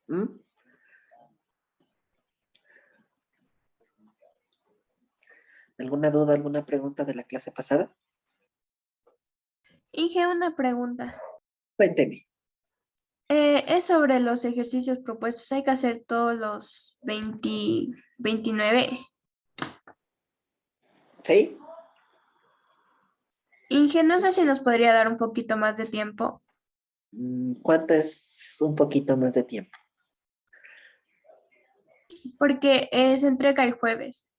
¿Mm? ¿Alguna duda, alguna pregunta de la clase pasada? Inge, una pregunta. Cuénteme. Es sobre los ejercicios propuestos. Hay que hacer todos los 29. ¿Sí? Inge, no sé si nos podría dar un poquito más de tiempo, ¿Cuánto es un poquito más de tiempo? porque se entrega el jueves.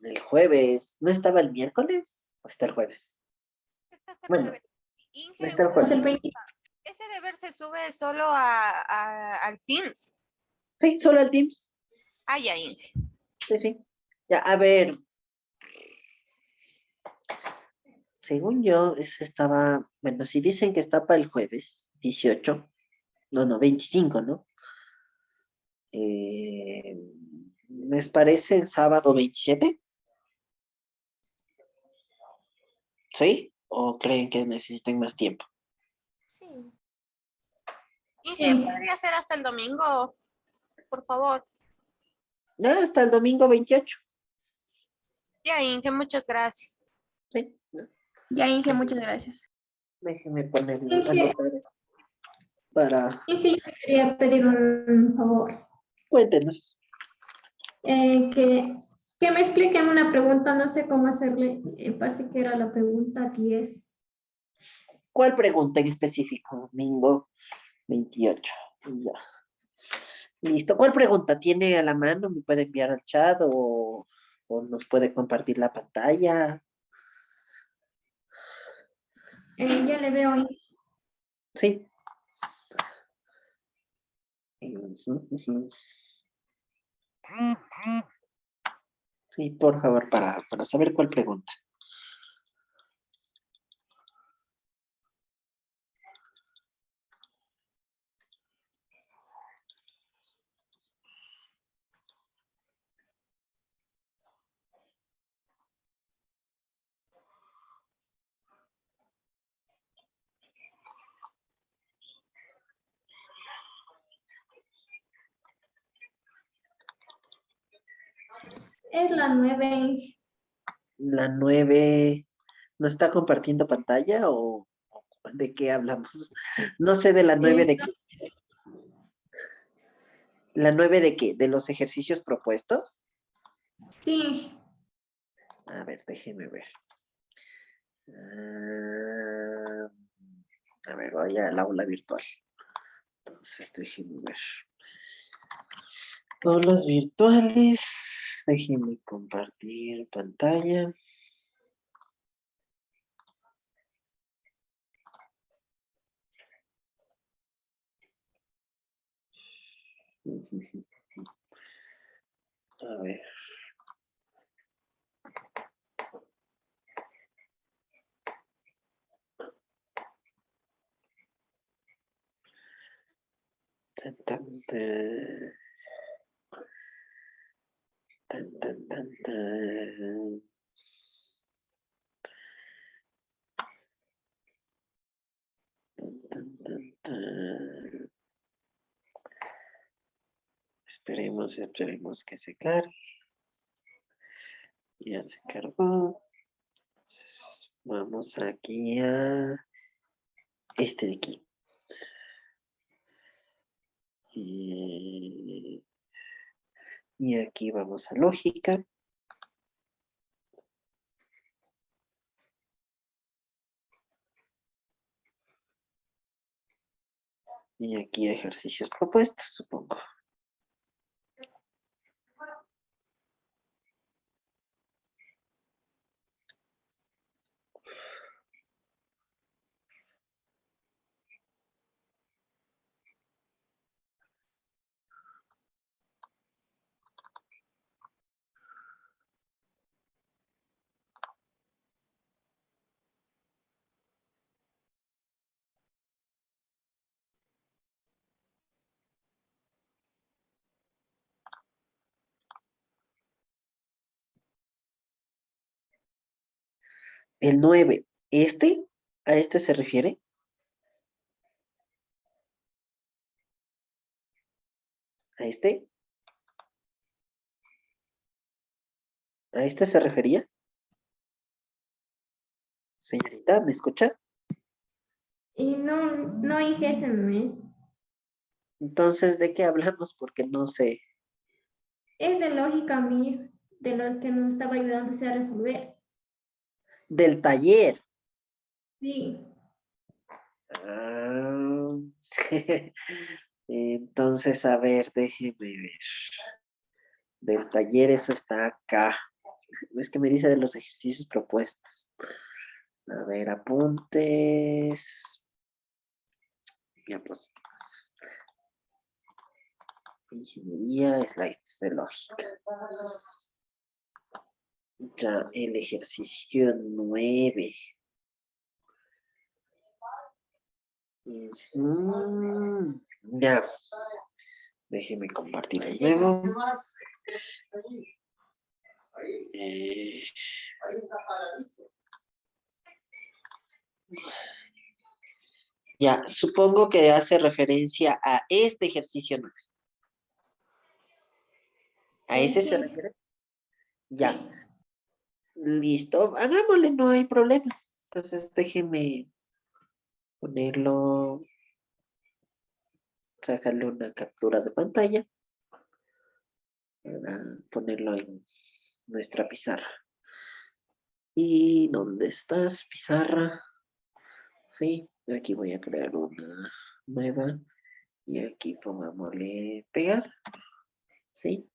El jueves. ¿No estaba el miércoles? ¿O está el jueves? Este es el Bueno, jueves. Inge, está el una Hasta el jueves. 20. pregunta. Ese deber se sube solo al Teams. Sí, solo el Teams. Ah, ya, Inge. Sí, sí. Ya, a ver, según yo, ese estaba, bueno, si dicen que está para el jueves 18, no, no, 25, ¿no? Eh, ¿Les parece el sábado 27? ¿Sí? ¿O creen que necesiten más tiempo? Sí. Inge, Sí. ¿podría ser hasta el domingo? Por favor. No, hasta el domingo 28. Ya, Inge, muchas gracias. Sí, ¿no? Ya, Inge, muchas gracias. Déjenme ponerlo, Inge, anotar para... Inge, yo quería pedir un favor. Cuéntenos. Que me expliquen una pregunta, no sé cómo hacerle, parece que era la pregunta 10. ¿Cuál pregunta en específico? Domingo 28. Ya. Listo. ¿Cuál pregunta tiene a la mano? ¿Me puede enviar al chat o nos puede compartir la pantalla? Ya le veo ahí. Sí. Ujú, ujú. Sí, por favor, para saber cuál pregunta. Es la 9. La 9. ¿No está compartiendo pantalla o de qué hablamos? No sé de la 9 de qué. ¿La 9 de qué? ¿De los ejercicios propuestos? Sí, A ver, déjeme ver. Ah, a ver, voy al aula virtual. Entonces, déjeme ver. Aulas virtuales. Déjeme compartir pantalla. A ver. Tan, tan, tan, tan, tan, tan, tan. Tan, tan, tan, tan. Esperemos que se cargue. Ya se cargó. Entonces, vamos aquí a este de aquí. Y aquí vamos a lógica. Y aquí ejercicios propuestos, supongo. El 9. ¿Este? ¿A este se refiere? ¿A este? ¿A este se refería? Señorita, ¿me escucha? Y no hice ese mes. Entonces, ¿de qué hablamos? Porque no sé. Es de lógica misma, de lo que nos estaba ayudando usted a resolver. Del taller. Sí, Ah, entonces, a ver, déjeme ver. Del taller, eso está acá. Es que me dice de los ejercicios propuestos. A ver, apuntes. Diapositivas. Ingeniería, slides de lógica. Ya, el ejercicio 9. Ya, déjeme compartir el nuevo. Eh, ya, supongo que hace referencia a este ejercicio 9. ¿A ese se sí, refiere? Ya, listo. Hagámosle, no hay problema. Entonces, déjeme ponerlo, sacarle una captura de pantalla para ponerlo en nuestra pizarra. ¿Y dónde estás, pizarra? Sí, aquí voy a crear una nueva y aquí pongámosle pegar, ¿sí?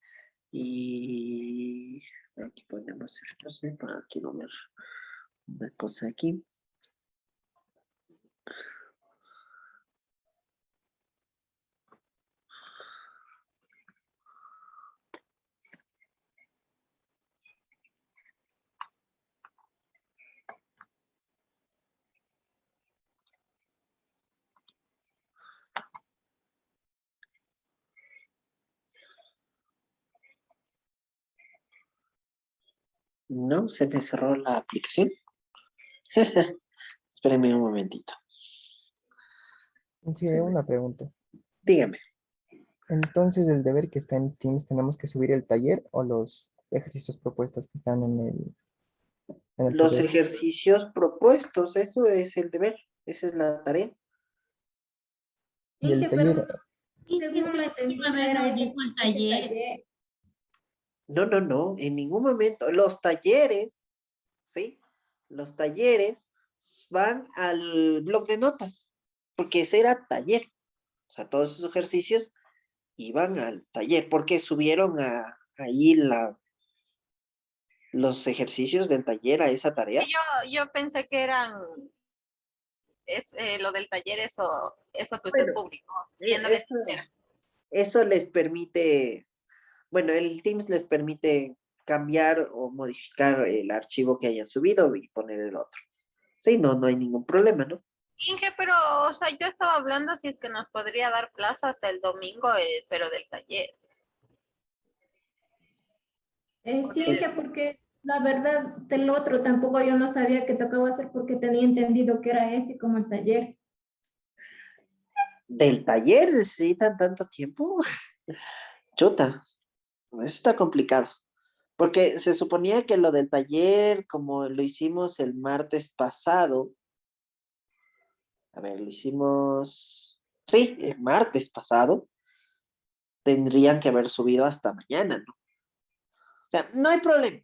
Y aquí ponemos esto, ¿sí? Para aquí no ver una cosa aquí. No, se me cerró la aplicación. Espéreme un momentito. Sí, Se me- una pregunta. Dígame. Entonces, el deber que está en Teams, ¿tenemos que subir el taller o los ejercicios propuestos que están en el Los PDF? ejercicios propuestos, eso es el deber, esa es la tarea. Y el dije, pero taller, Y si es según que lo la última entendido vez era nos ese, dijo el ese taller. taller. No, en ningún momento. Los talleres, ¿sí? Los talleres van al blog de notas, porque ese era taller. O sea, todos esos ejercicios iban al taller, porque subieron ahí los ejercicios del taller a esa tarea. Sí, yo pensé que eran lo del taller, eso que usted Bueno, publicó, e- siéndole eso, sincera. eso les permite, bueno, el Teams les permite cambiar o modificar el archivo que hayan subido y poner el otro. Sí, no hay ningún problema, ¿no? Inge, pero, o sea, yo estaba hablando si es que nos podría dar plaza hasta el domingo, pero del taller. Sí, El- dije, porque la verdad del otro tampoco yo no sabía que tocaba hacer porque tenía entendido que era este como el taller. ¿Del taller necesitan tanto tiempo? Chuta, eso está complicado. Porque se suponía que lo del taller, como lo hicimos el martes pasado, a ver, lo hicimos, sí, el martes pasado, tendrían que haber subido hasta mañana, ¿no? O sea, no hay problema.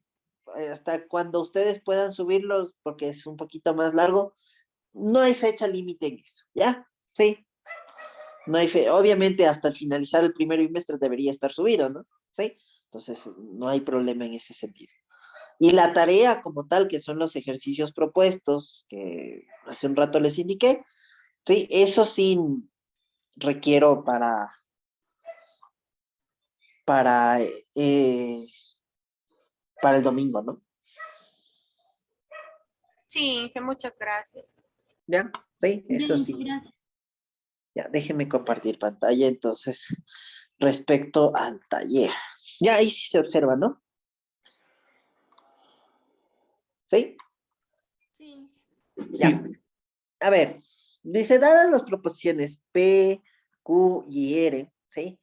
Hasta cuando ustedes puedan subirlos, porque es un poquito más largo, no hay fecha límite en eso, ¿ya? Sí, no hay obviamente hasta finalizar el primer bimestre debería estar subido, ¿no? Sí, entonces no hay problema en ese sentido. Y la tarea como tal, que son los ejercicios propuestos, que hace un rato les indiqué, sí, eso sí requiero para, eh, para el domingo, ¿no? Sí, Inge, muchas gracias. ¿Ya? Sí, eso Denise, sí. gracias. Ya, déjenme compartir pantalla entonces respecto al taller. Ya ahí sí se observa, ¿no? ¿Sí? Sí. Ya. A ver, dice, dadas las proposiciones P, Q y R, ¿sí?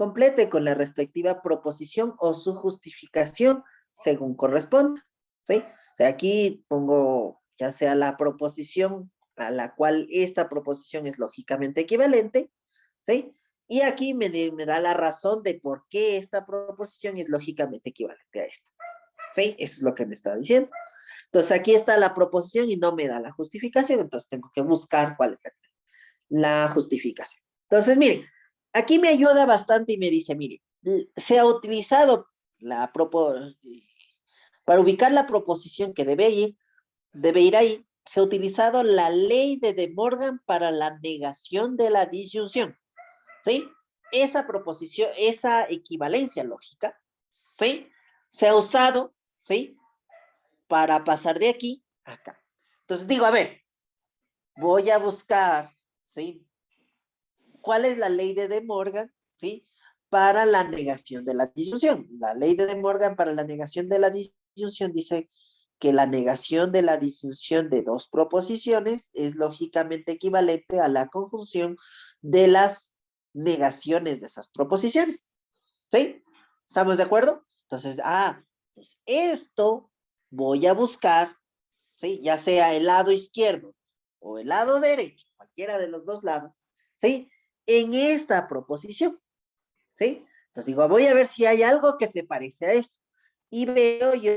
complete con la respectiva proposición o su justificación según corresponda, ¿sí? O sea, aquí pongo ya sea la proposición a la cual esta proposición es lógicamente equivalente, ¿sí? Y aquí me da la razón de por qué esta proposición es lógicamente equivalente a esta, ¿sí? Eso es lo que me está diciendo. Entonces, aquí está la proposición y no me da la justificación, entonces tengo que buscar cuál es la justificación. Entonces, miren, aquí me ayuda bastante y me dice, mire, se ha utilizado para ubicar la proposición que debe ir ahí, se ha utilizado la ley de De Morgan para la negación de la disyunción, ¿sí? Esa proposición, esa equivalencia lógica, ¿sí? Se ha usado, ¿sí? Para pasar de aquí a acá. Entonces digo, a ver, voy a buscar, ¿sí? ¿Cuál es la ley de De Morgan, ¿sí? Para la negación de la disyunción. La ley de De Morgan para la negación de la disyunción dice que la negación de la disyunción de dos proposiciones es lógicamente equivalente a la conjunción de las negaciones de esas proposiciones. ¿Sí? ¿Estamos de acuerdo? Entonces, pues esto voy a buscar, ¿sí? Ya sea el lado izquierdo o el lado derecho, cualquiera de los dos lados, ¿sí? En esta proposición, ¿sí? Entonces digo, voy a ver si hay algo que se parece a eso. Y veo yo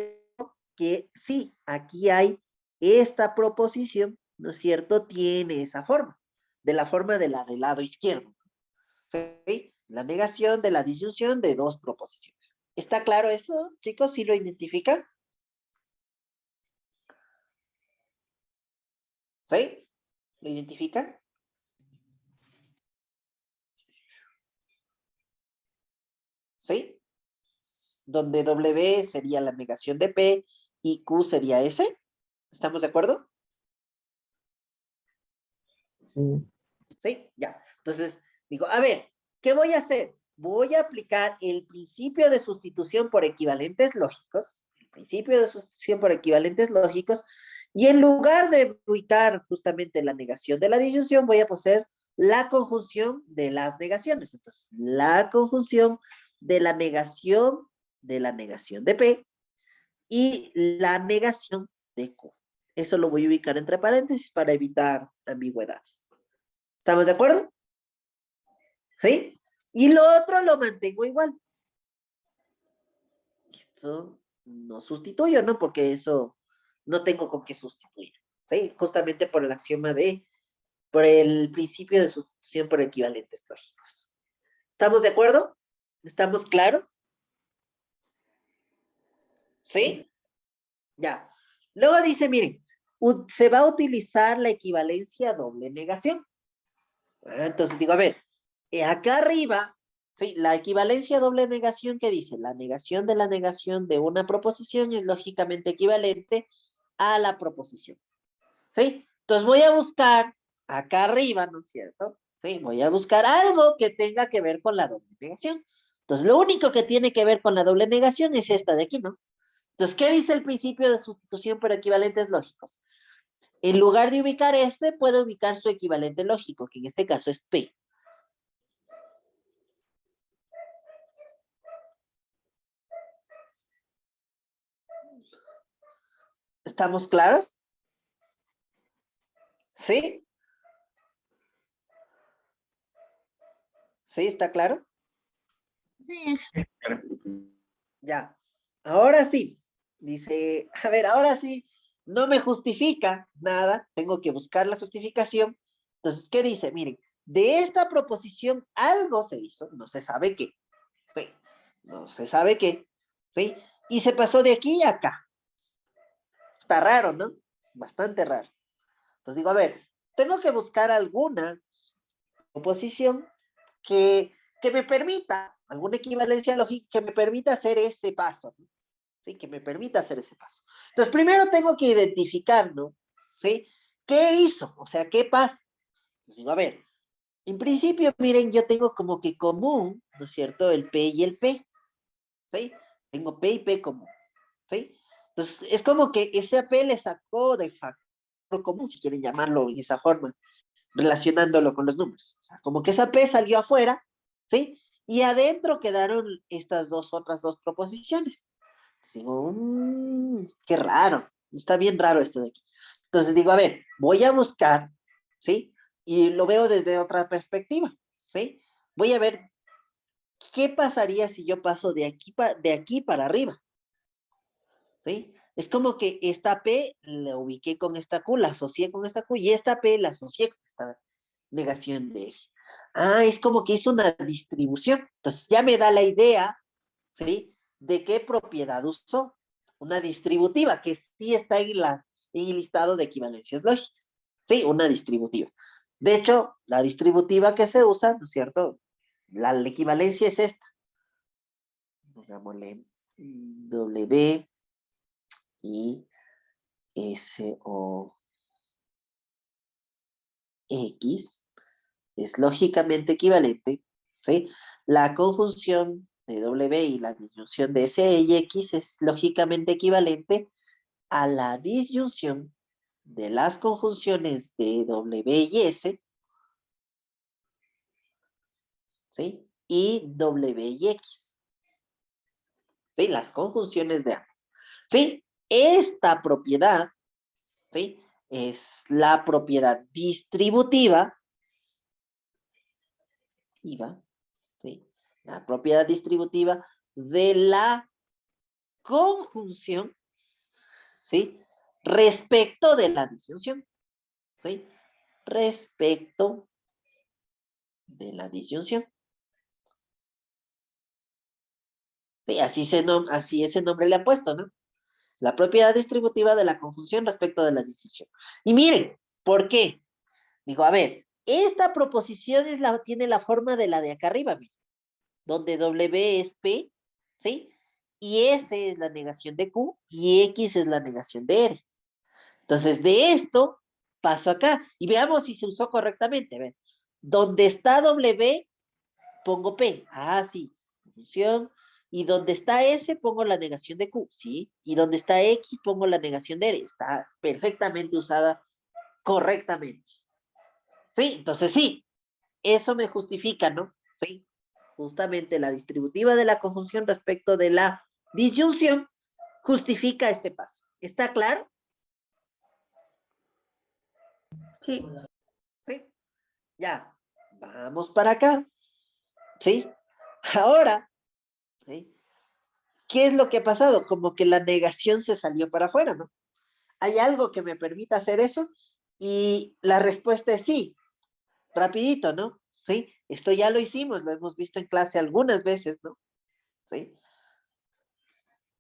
que sí, aquí hay esta proposición, ¿no es cierto? Tiene esa forma, de la forma de la del lado izquierdo, ¿sí? La negación de la disyunción de dos proposiciones. ¿Está claro eso, chicos? ¿Sí lo identifican? ¿Sí? ¿Lo identifican? ¿Sí? Donde W sería la negación de P y Q sería S. ¿Estamos de acuerdo? Sí, ¿Sí? Ya. Entonces, digo, a ver, ¿qué voy a hacer? Voy a aplicar el principio de sustitución por equivalentes lógicos, el principio de sustitución por equivalentes lógicos, y en lugar de ubicar justamente la negación de la disyunción, voy a poner la conjunción de las negaciones. Entonces, la conjunción de la negación de P y la negación de Q. Eso lo voy a ubicar entre paréntesis para evitar ambigüedades. ¿Estamos de acuerdo? ¿Sí? Y lo otro lo mantengo igual. Esto no sustituyo, ¿no? Porque eso no tengo con qué sustituir. ¿Sí? Justamente por el axioma por el principio de sustitución por equivalentes lógicos. ¿Estamos de acuerdo? ¿Estamos claros? ¿Sí? Ya. Luego dice, miren, se va a utilizar la equivalencia doble negación. Entonces digo, a ver, acá arriba, sí, la equivalencia doble negación, ¿qué dice? La negación de una proposición es lógicamente equivalente a la proposición, ¿sí? Entonces voy a buscar acá arriba, ¿no es cierto? Sí, voy a buscar algo que tenga que ver con la doble negación. Entonces lo único que tiene que ver con la doble negación es esta de aquí, ¿no? Entonces, ¿qué dice el principio de sustitución por equivalentes lógicos? En lugar de ubicar este, puedo ubicar su equivalente lógico, que en este caso es P. ¿Estamos claros? ¿Sí? ¿Sí? ¿Está claro? Sí. Ya. Ahora sí. Dice, a ver, ahora sí, no me justifica nada, tengo que buscar la justificación. Entonces, ¿qué dice? Miren, de esta proposición algo se hizo, no se sabe qué. Sí, no se sabe qué. ¿Sí? Y se pasó de aquí a acá. Está raro, ¿no? Bastante raro. Entonces digo, a ver, tengo que buscar alguna proposición que me permita, alguna equivalencia lógica que me permita hacer ese paso, ¿no? ¿Sí? Que me permita hacer ese paso. Entonces, primero tengo que identificar, ¿no? ¿Sí? ¿Qué hizo? O sea, ¿qué pasa? Entonces digo, a ver, en principio, miren, yo tengo como que común, ¿no es cierto? El P y el P, ¿sí? Tengo P y P común, ¿sí? Entonces, es como que ese P le sacó de factor común, si quieren llamarlo de esa forma, relacionándolo con los números. O sea, como que esa P salió afuera, ¿sí? Y adentro quedaron estas otras dos proposiciones. Digo, qué raro, está bien raro esto de aquí. Entonces digo, a ver, voy a buscar, ¿sí? Y lo veo desde otra perspectiva, ¿sí? Voy a ver qué pasaría si yo paso de aquí para arriba, ¿sí? Es como que esta P la ubiqué con esta Q, la asocié con esta Q, y esta P la asocié con esta negación de eje. Ah, es como que hizo una distribución. Entonces ya me da la idea, ¿sí? ¿De qué propiedad usó? Una distributiva, que sí está en el listado de equivalencias lógicas. Sí, una distributiva. De hecho, la distributiva que se usa, ¿no es cierto? La equivalencia es esta. Pongámosle W y S o X es lógicamente equivalente, ¿sí? La conjunción de W y la disyunción de S y X es lógicamente equivalente a la disyunción de las conjunciones de W y S, ¿sí? Y W y X, ¿sí? Las conjunciones de ambas, ¿sí? Esta propiedad, ¿sí? Es la propiedad distributiva, ¿sí? La propiedad distributiva de la conjunción, ¿sí? Respecto de la disyunción, ¿sí? Respecto de la disyunción. Sí, así ese nombre le ha puesto, ¿no? La propiedad distributiva de la conjunción respecto de la disyunción. Y miren, ¿por qué? Digo, a ver, esta proposición tiene la forma de la de acá arriba, miren, donde W es P, ¿sí? Y S es la negación de Q y X es la negación de R. Entonces, de esto paso acá y veamos si se usó correctamente. A ver, donde está W, pongo P. Ah, sí. Función. Y donde está S, pongo la negación de Q. Sí. Y donde está X, pongo la negación de R. Está perfectamente usada correctamente. Sí, entonces sí. Eso me justifica, ¿no? Sí. Justamente la distributiva de la conjunción respecto de la disyunción justifica este paso. ¿Está claro? Sí. Sí. Ya. Vamos para acá. ¿Sí? Ahora, ¿sí? ¿Qué es lo que ha pasado? Como que la negación se salió para afuera, ¿no? ¿Hay algo que me permita hacer eso? Y la respuesta es sí. Rapidito, ¿no? ¿Sí? Esto ya lo hicimos, lo hemos visto en clase algunas veces, ¿no? ¿Sí?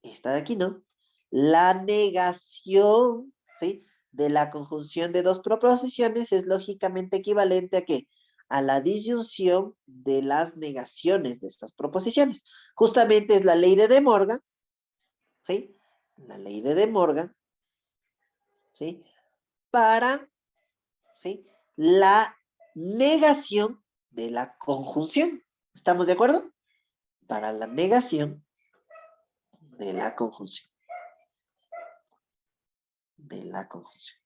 Esta de aquí, ¿no? La negación, ¿sí? De la conjunción de dos proposiciones es lógicamente equivalente a ¿qué? A la disyunción de las negaciones de estas proposiciones. Justamente es la ley de De Morgan, ¿sí? La ley de De Morgan, ¿sí? Para, ¿sí? La negación de la conjunción. ¿Estamos de acuerdo? Para la negación de la conjunción. De la conjunción.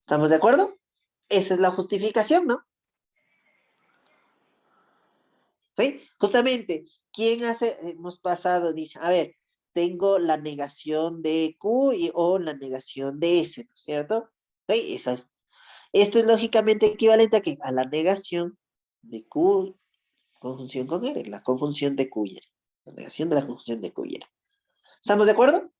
¿Estamos de acuerdo? Esa es la justificación, ¿no? ¿Sí? Justamente, ¿quién hemos pasado, dice, a ver, tengo la negación de Q o la negación de S, ¿no es cierto? ¿Sí? Esto es lógicamente equivalente a ¿qué? A la negación de Q, conjunción con R, la conjunción de Q y R. La negación de la conjunción de Q y R. ¿Estamos de acuerdo?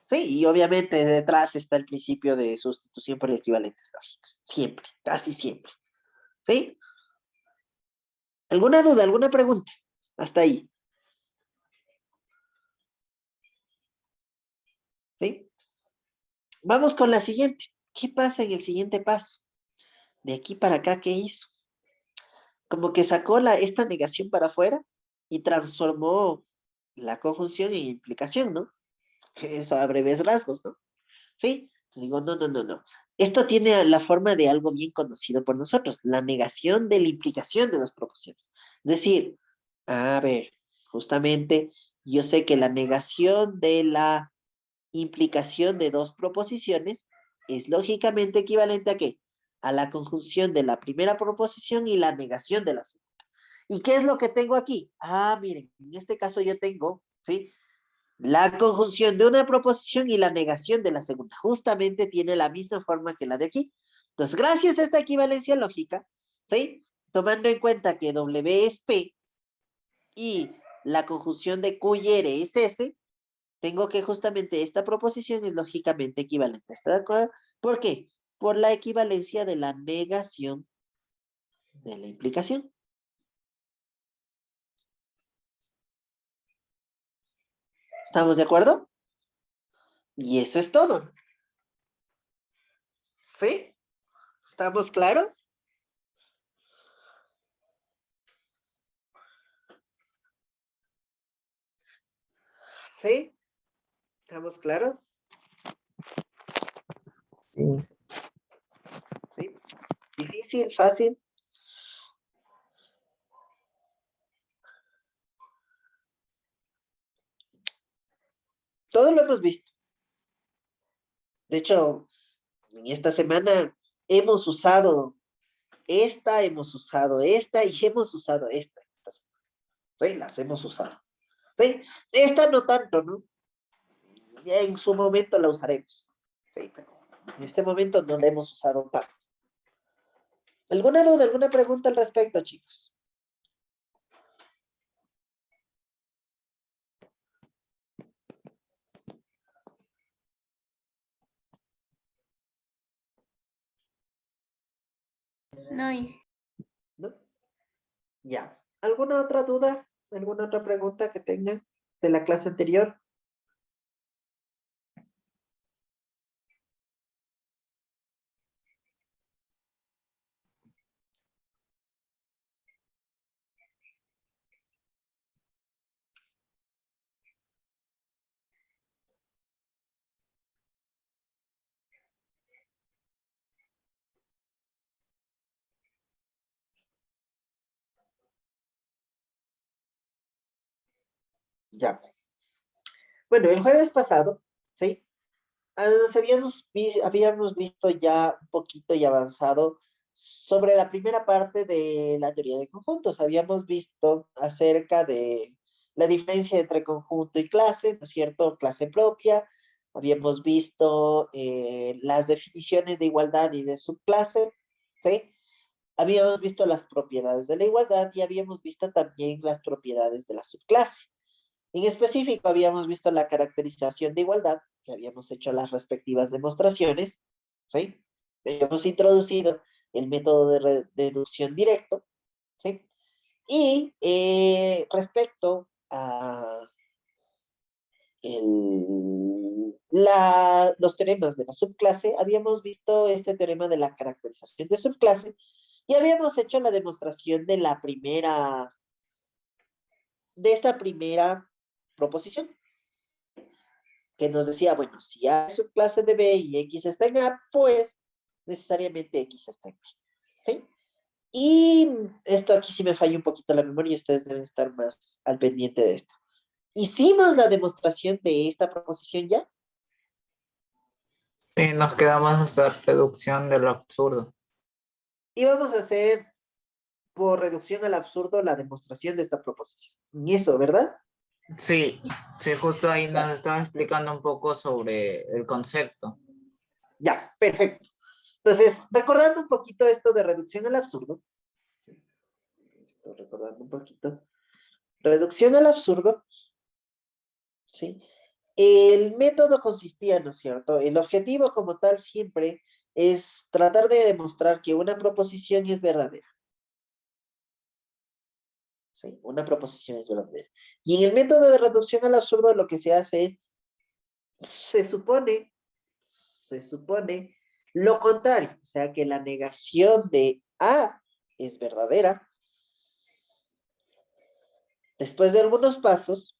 Sí, y obviamente detrás está el principio de sustitución por equivalentes lógicos. Siempre, casi siempre. ¿Sí? ¿Alguna duda, alguna pregunta? Hasta ahí. ¿Sí? Vamos con la siguiente. ¿Qué pasa en el siguiente paso? De aquí para acá, ¿qué hizo? Como que sacó esta negación para afuera y transformó la conjunción en implicación, ¿no? Eso a breves rasgos, ¿no? ¿Sí? Entonces digo, no, no, no, no. Esto tiene la forma de algo bien conocido por nosotros, la negación de la implicación de dos proposiciones. Es decir, a ver, justamente yo sé que la negación de la implicación de dos proposiciones es lógicamente equivalente a ¿qué? a la conjunción de la primera proposición y la negación de la segunda. ¿Y qué es lo que tengo aquí? Ah, miren, en este caso yo tengo, ¿sí? La conjunción de una proposición y la negación de la segunda. Justamente tiene la misma forma que la de aquí. Entonces, gracias a esta equivalencia lógica, ¿sí? Tomando en cuenta que W es P y la conjunción de Q y R es S, tengo que justamente esta proposición es lógicamente equivalente. ¿Está de acuerdo? ¿Por qué? Por la equivalencia de la negación de la implicación. ¿Estamos de acuerdo? Y eso es todo. ¿Sí? ¿Estamos claros? ¿Sí? ¿Estamos claros? Sí. ¿Sí? ¿Difícil? ¿Fácil? Todo lo hemos visto. De hecho, en esta semana hemos usado hemos usado esta y hemos usado esta. Sí, las hemos usado. Sí, esta no tanto, ¿no? Ya en su momento la usaremos. Sí, pero en este momento no la hemos usado tanto. ¿Alguna duda, alguna pregunta al respecto, chicos? No hay. ¿No? Ya. ¿Alguna otra duda? ¿Alguna otra pregunta que tengan de la clase anterior? Ya. Bueno, el jueves pasado, ¿sí? Habíamos visto ya un poquito y avanzado sobre la primera parte de la teoría de conjuntos. Habíamos visto acerca de la diferencia entre conjunto y clase, ¿no es cierto? Clase propia. Habíamos visto las definiciones de igualdad y de subclase, ¿sí? Habíamos visto las propiedades de la igualdad y habíamos visto también las propiedades de la subclase. En específico, habíamos visto la caracterización de igualdad, que habíamos hecho las respectivas demostraciones, ¿sí? Habíamos introducido el método de deducción directo, ¿sí? Y respecto a los teoremas de la subclase, habíamos visto este teorema de la caracterización de subclase y habíamos hecho la demostración de esta primera proposición, que nos decía, bueno, si A es subclase de B y X está en A, pues necesariamente X está en B. ¿Sí? Y esto aquí sí me falla un poquito la memoria y ustedes deben estar más al pendiente de esto. ¿Hicimos la demostración de esta proposición ya? Sí, nos quedamos hasta reducción de lo absurdo. Y vamos a hacer por reducción al absurdo la demostración de esta proposición. Y eso, ¿verdad? Sí, sí, justo ahí nos estaba explicando un poco sobre el concepto. Ya, perfecto. Entonces, recordando un poquito esto de reducción al absurdo, ¿sí? Estoy recordando un poquito. Reducción al absurdo, ¿sí? El método consistía, ¿no es cierto? El objetivo como tal siempre es tratar de demostrar que una proposición es verdadera. ¿Sí? Una proposición es verdadera. Y en el método de reducción al absurdo lo que se hace es, se supone lo contrario, o sea que la negación de A es verdadera. Después de algunos pasos,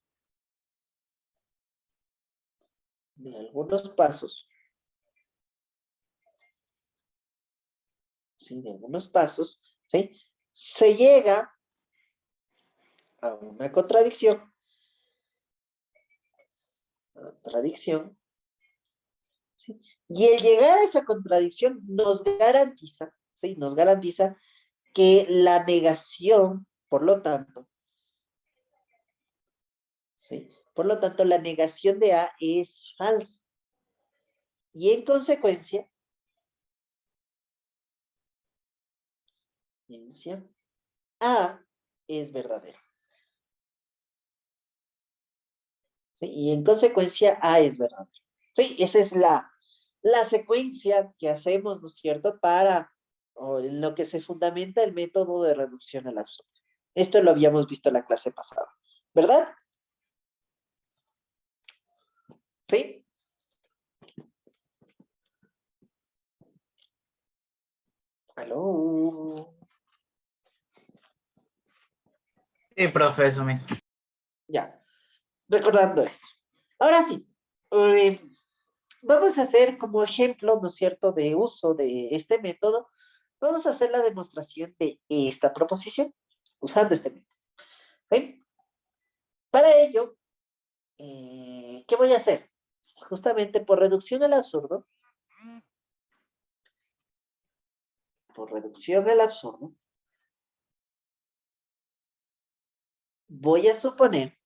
¿sí? De algunos pasos, ¿sí? Se llega a una contradicción, ¿sí? Y el llegar a esa contradicción nos garantiza, ¿sí? Nos garantiza que la negación, por lo tanto, ¿sí? Por lo tanto, la negación de A es falsa. Y en consecuencia, A es verdadero. ¿Sí? Y en consecuencia, A es verdadero. Sí, esa es la secuencia que hacemos, ¿no es cierto?, para o en lo que se fundamenta el método de reducción al absurdo. Esto lo habíamos visto en la clase pasada, ¿verdad? ¿Sí? ¿Aló? Sí, profe, eso mismo. Ya, recordando eso. Ahora sí, eh, vamos a hacer como ejemplo, ¿no es cierto?, de uso de este método, vamos a hacer la demostración de esta proposición, usando este método. ¿Sí? Para ello, ¿qué voy a hacer? Justamente por reducción al absurdo, voy a suponer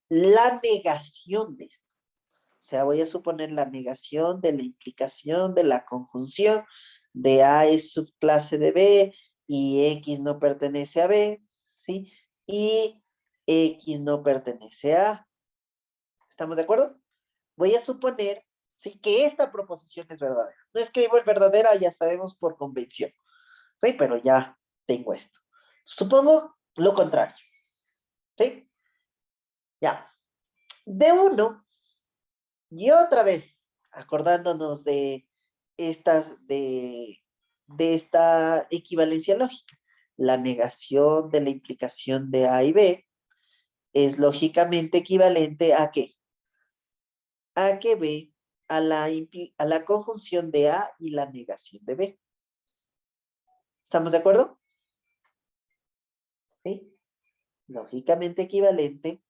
la negación de esto. O sea, voy a suponer la negación de la implicación de la conjunción de A es subclase de B y X no pertenece a B, ¿sí? Y X no pertenece a A. ¿Estamos de acuerdo? Voy a suponer, ¿sí?, que esta proposición es verdadera. No escribo el verdadera, ya sabemos por convención, ¿sí? Pero ya tengo esto. Supongo lo contrario, ¿sí? Ya. De uno, y otra vez, acordándonos de esta equivalencia lógica, la negación de la implicación de A y B es lógicamente equivalente ¿a qué? A que B, a la conjunción de A y la negación de B. ¿Estamos de acuerdo? ¿Sí? Lógicamente equivalente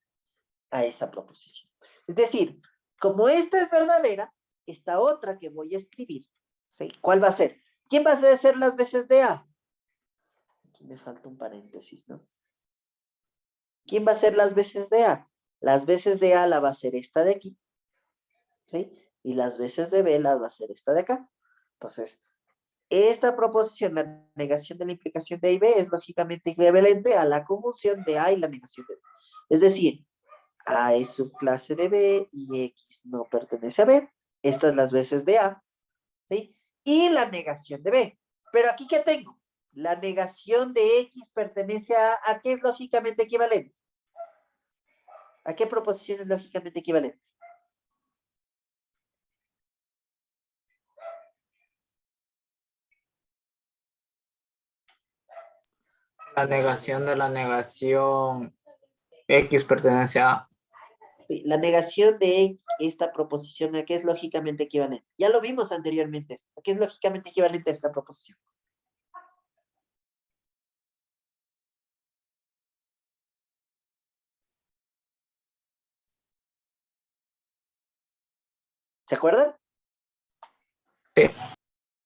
a esa proposición. Es decir, como esta es verdadera, esta otra que voy a escribir, ¿sí?, ¿cuál va a ser? ¿Quién va a ser las veces de A? Aquí me falta un paréntesis, ¿no? ¿Quién va a ser las veces de A? Las veces de A la va a ser esta de aquí, ¿sí? Y las veces de B las va a ser esta de acá. Entonces, esta proposición, la negación de la implicación de A y B, es lógicamente equivalente a la conjunción de A y la negación de B. Es decir, A es subclase de B y X no pertenece a B. Estas las veces de A, ¿sí? Y la negación de B. Pero aquí, ¿qué tengo? La negación de X pertenece ¿a qué es lógicamente equivalente? ¿A qué proposición es lógicamente equivalente? La negación de la negación X pertenece a... Sí, la negación de esta proposición, ¿a qué es lógicamente equivalente? Ya lo vimos anteriormente. ¿A qué es lógicamente equivalente a esta proposición? ¿Se acuerdan? Sí.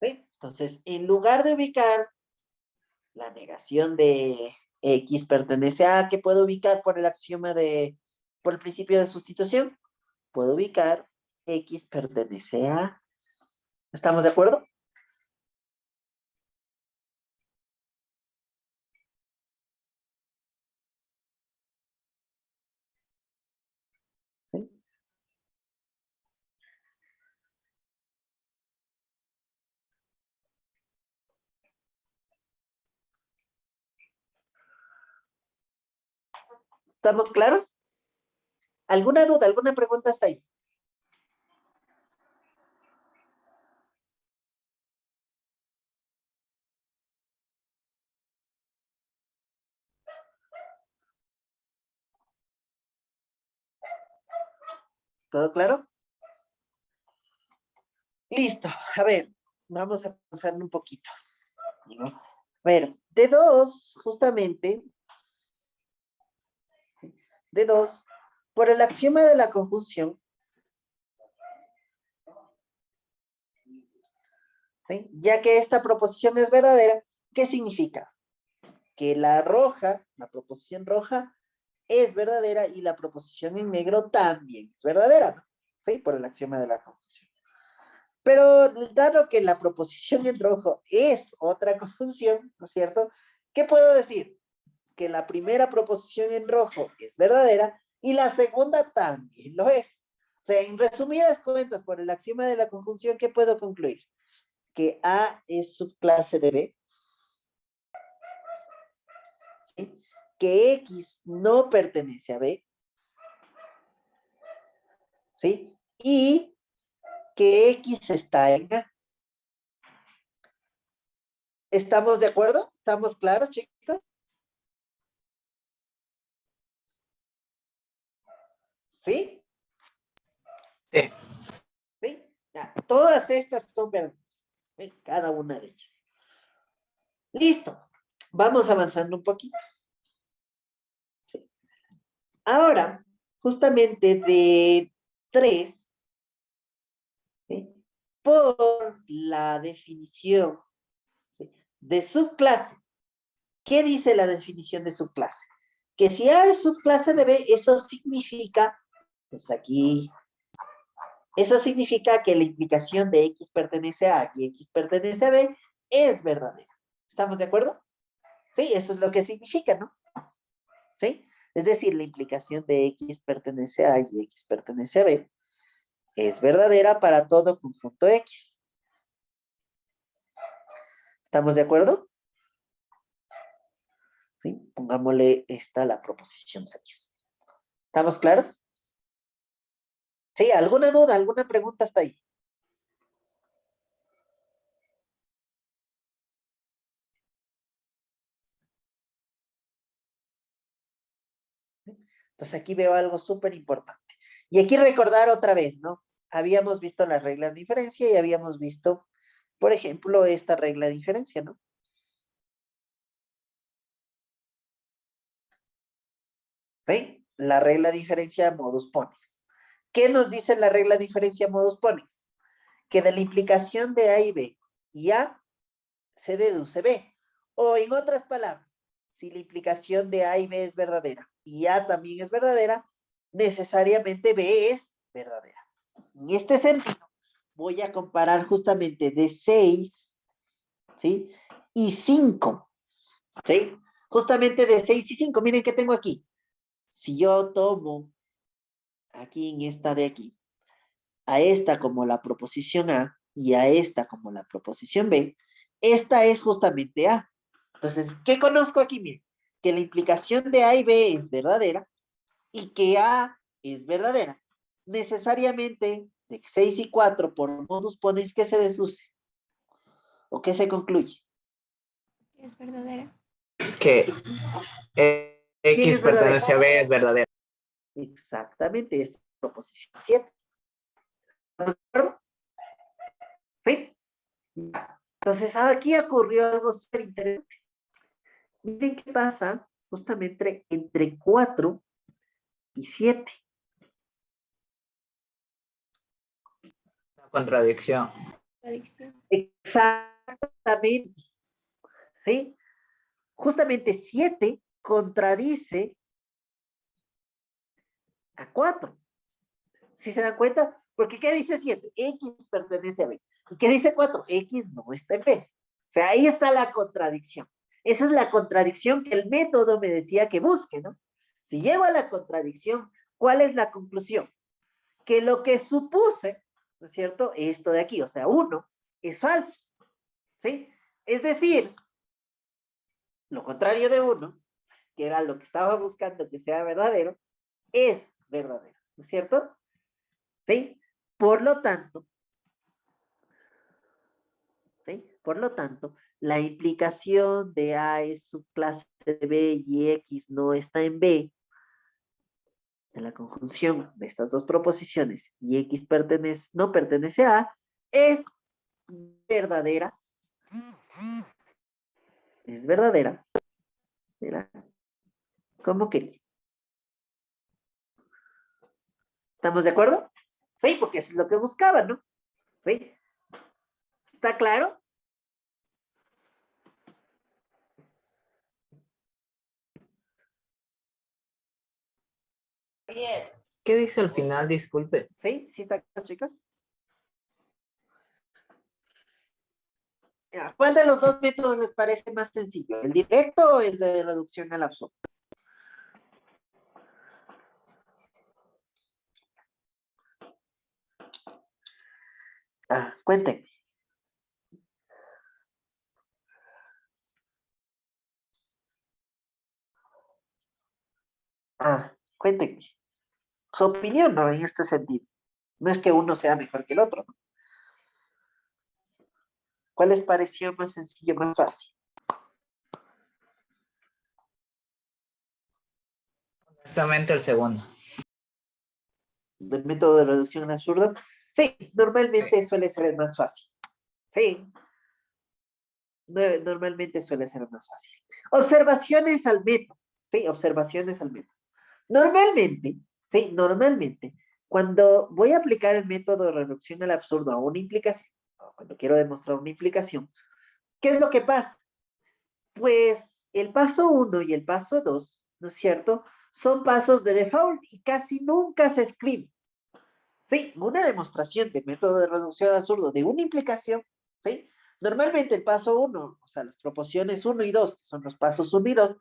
¿Sí? Entonces, en lugar de ubicar la negación de X pertenece a, ¿qué puedo ubicar por el axioma por el principio de sustitución? Puedo ubicar X pertenece a. ¿Estamos de acuerdo? ¿Sí? ¿Estamos claros? ¿Alguna duda, alguna pregunta hasta ahí? ¿Todo claro? Listo. A ver, vamos a pasar un poquito, ¿no? A ver, de 2, justamente, de 2, por el axioma de la conjunción, ¿sí? Ya que esta proposición es verdadera, ¿qué significa? Que la roja, la proposición roja, es verdadera y la proposición en negro también es verdadera, ¿no? ¿Sí? Por el axioma de la conjunción. Pero dado que la proposición en rojo es otra conjunción, ¿no es cierto? ¿Qué puedo decir? Que la primera proposición en rojo es verdadera y la segunda también lo es. O sea, en resumidas cuentas, por el axioma de la conjunción, ¿qué puedo concluir? Que A es subclase de B, ¿sí? Que X no pertenece a B, ¿sí? Y que X está en A. ¿Estamos de acuerdo? ¿Estamos claros, chicos? ¿Sí? Sí. ¿Sí? Ya, todas estas son verdaderas, ¿sí? Cada una de ellas. Listo. Vamos avanzando un poquito. ¿Sí? Ahora, justamente de 3, ¿sí? Por la definición, ¿sí? De subclase. ¿Qué dice la definición de subclase? Que si A es subclase de B, eso significa, pues aquí, eso significa que la implicación de X pertenece a A y X pertenece a B es verdadera. ¿Estamos de acuerdo? Sí, eso es lo que significa, ¿no? ¿Sí? Es decir, la implicación de X pertenece a A y X pertenece a B es verdadera para todo conjunto X. ¿Estamos de acuerdo? ¿Sí? Pongámosle esta la proposición 6. ¿Estamos claros? Sí, ¿alguna duda, alguna pregunta hasta ahí? Entonces aquí veo algo súper importante. Y aquí recordar otra vez, ¿no? Habíamos visto las reglas de diferencia y habíamos visto, por ejemplo, esta regla de diferencia, ¿no? ¿Sí? La regla de diferencia modus ponens. ¿Qué nos dice la regla de diferencia modus ponens? Que de la implicación de A y B y A se deduce B. O en otras palabras, si la implicación de A y B es verdadera y A también es verdadera, necesariamente B es verdadera. En este sentido, voy a comparar justamente de 6, ¿sí? Y 5, ¿sí? Justamente de 6 y 5, miren qué tengo aquí. Si yo tomo aquí en esta de aquí, a esta como la proposición A y a esta como la proposición B, esta es justamente A. Entonces, ¿qué conozco aquí? Miren, que la implicación de A y B es verdadera y que A es verdadera. Necesariamente, de 6 y 4 por modus ponens, ¿qué se deduce? ¿O qué se concluye? Es verdadera. Que ¿Quién X es verdadero? pertenece a B es verdadero. Exactamente, esta proposición 7. ¿Estamos de acuerdo? ¿Sí? Entonces, aquí ocurrió algo súper interesante. Miren qué pasa justamente entre 4 y 7. Una contradicción. Adicción. Exactamente. ¿Sí? Justamente 7 contradice a 4. ¿Sí se dan cuenta? Porque ¿qué dice 7? X pertenece a B. ¿Y qué dice 4? X no está en B. O sea, ahí está la contradicción. Esa es la contradicción que el método me decía que busque, ¿no? Si llego a la contradicción, ¿cuál es la conclusión? Que lo que supuse, ¿no es cierto? Esto de aquí, o sea, 1, es falso, ¿sí? Es decir, lo contrario de 1, que era lo que estaba buscando que sea verdadero, es verdadero, ¿no es cierto? ¿Sí? Por lo tanto, ¿sí? Por lo tanto, la implicación de A es subclase de B y X no está en B, en la conjunción de estas dos proposiciones, y X no pertenece a A, es verdadera. Es verdadera. ¿Verdad? Como quería. ¿Estamos de acuerdo? Sí, porque eso es lo que buscaba, ¿no? ¿Sí? ¿Está claro? ¿Qué dice al final? Disculpe. ¿Sí? ¿Sí está claro, chicos? Ya, ¿cuál de los dos métodos les parece más sencillo? ¿El directo o el de reducción al absurdo? Cuenten. Cuenten. Su opinión, ¿no? En este sentido. No es que uno sea mejor que el otro, ¿no? ¿Cuál les pareció más sencillo, más fácil? Honestamente, el segundo. ¿El método de reducción al absurdo? Sí, normalmente suele ser el más fácil. Sí, normalmente suele ser el más fácil. Observaciones al método. Sí, observaciones al método. Normalmente, sí, normalmente, cuando voy a aplicar el método de reducción al absurdo a una implicación, o cuando quiero demostrar una implicación, ¿qué es lo que pasa? Pues el paso 1 y el paso 2, ¿no es cierto? Son pasos de default y casi nunca se escriben. Sí, una demostración de método de reducción al absurdo de una implicación, ¿sí? Normalmente el paso 1, o sea, las proposiciones 1 y 2, que son los pasos 1 y 2,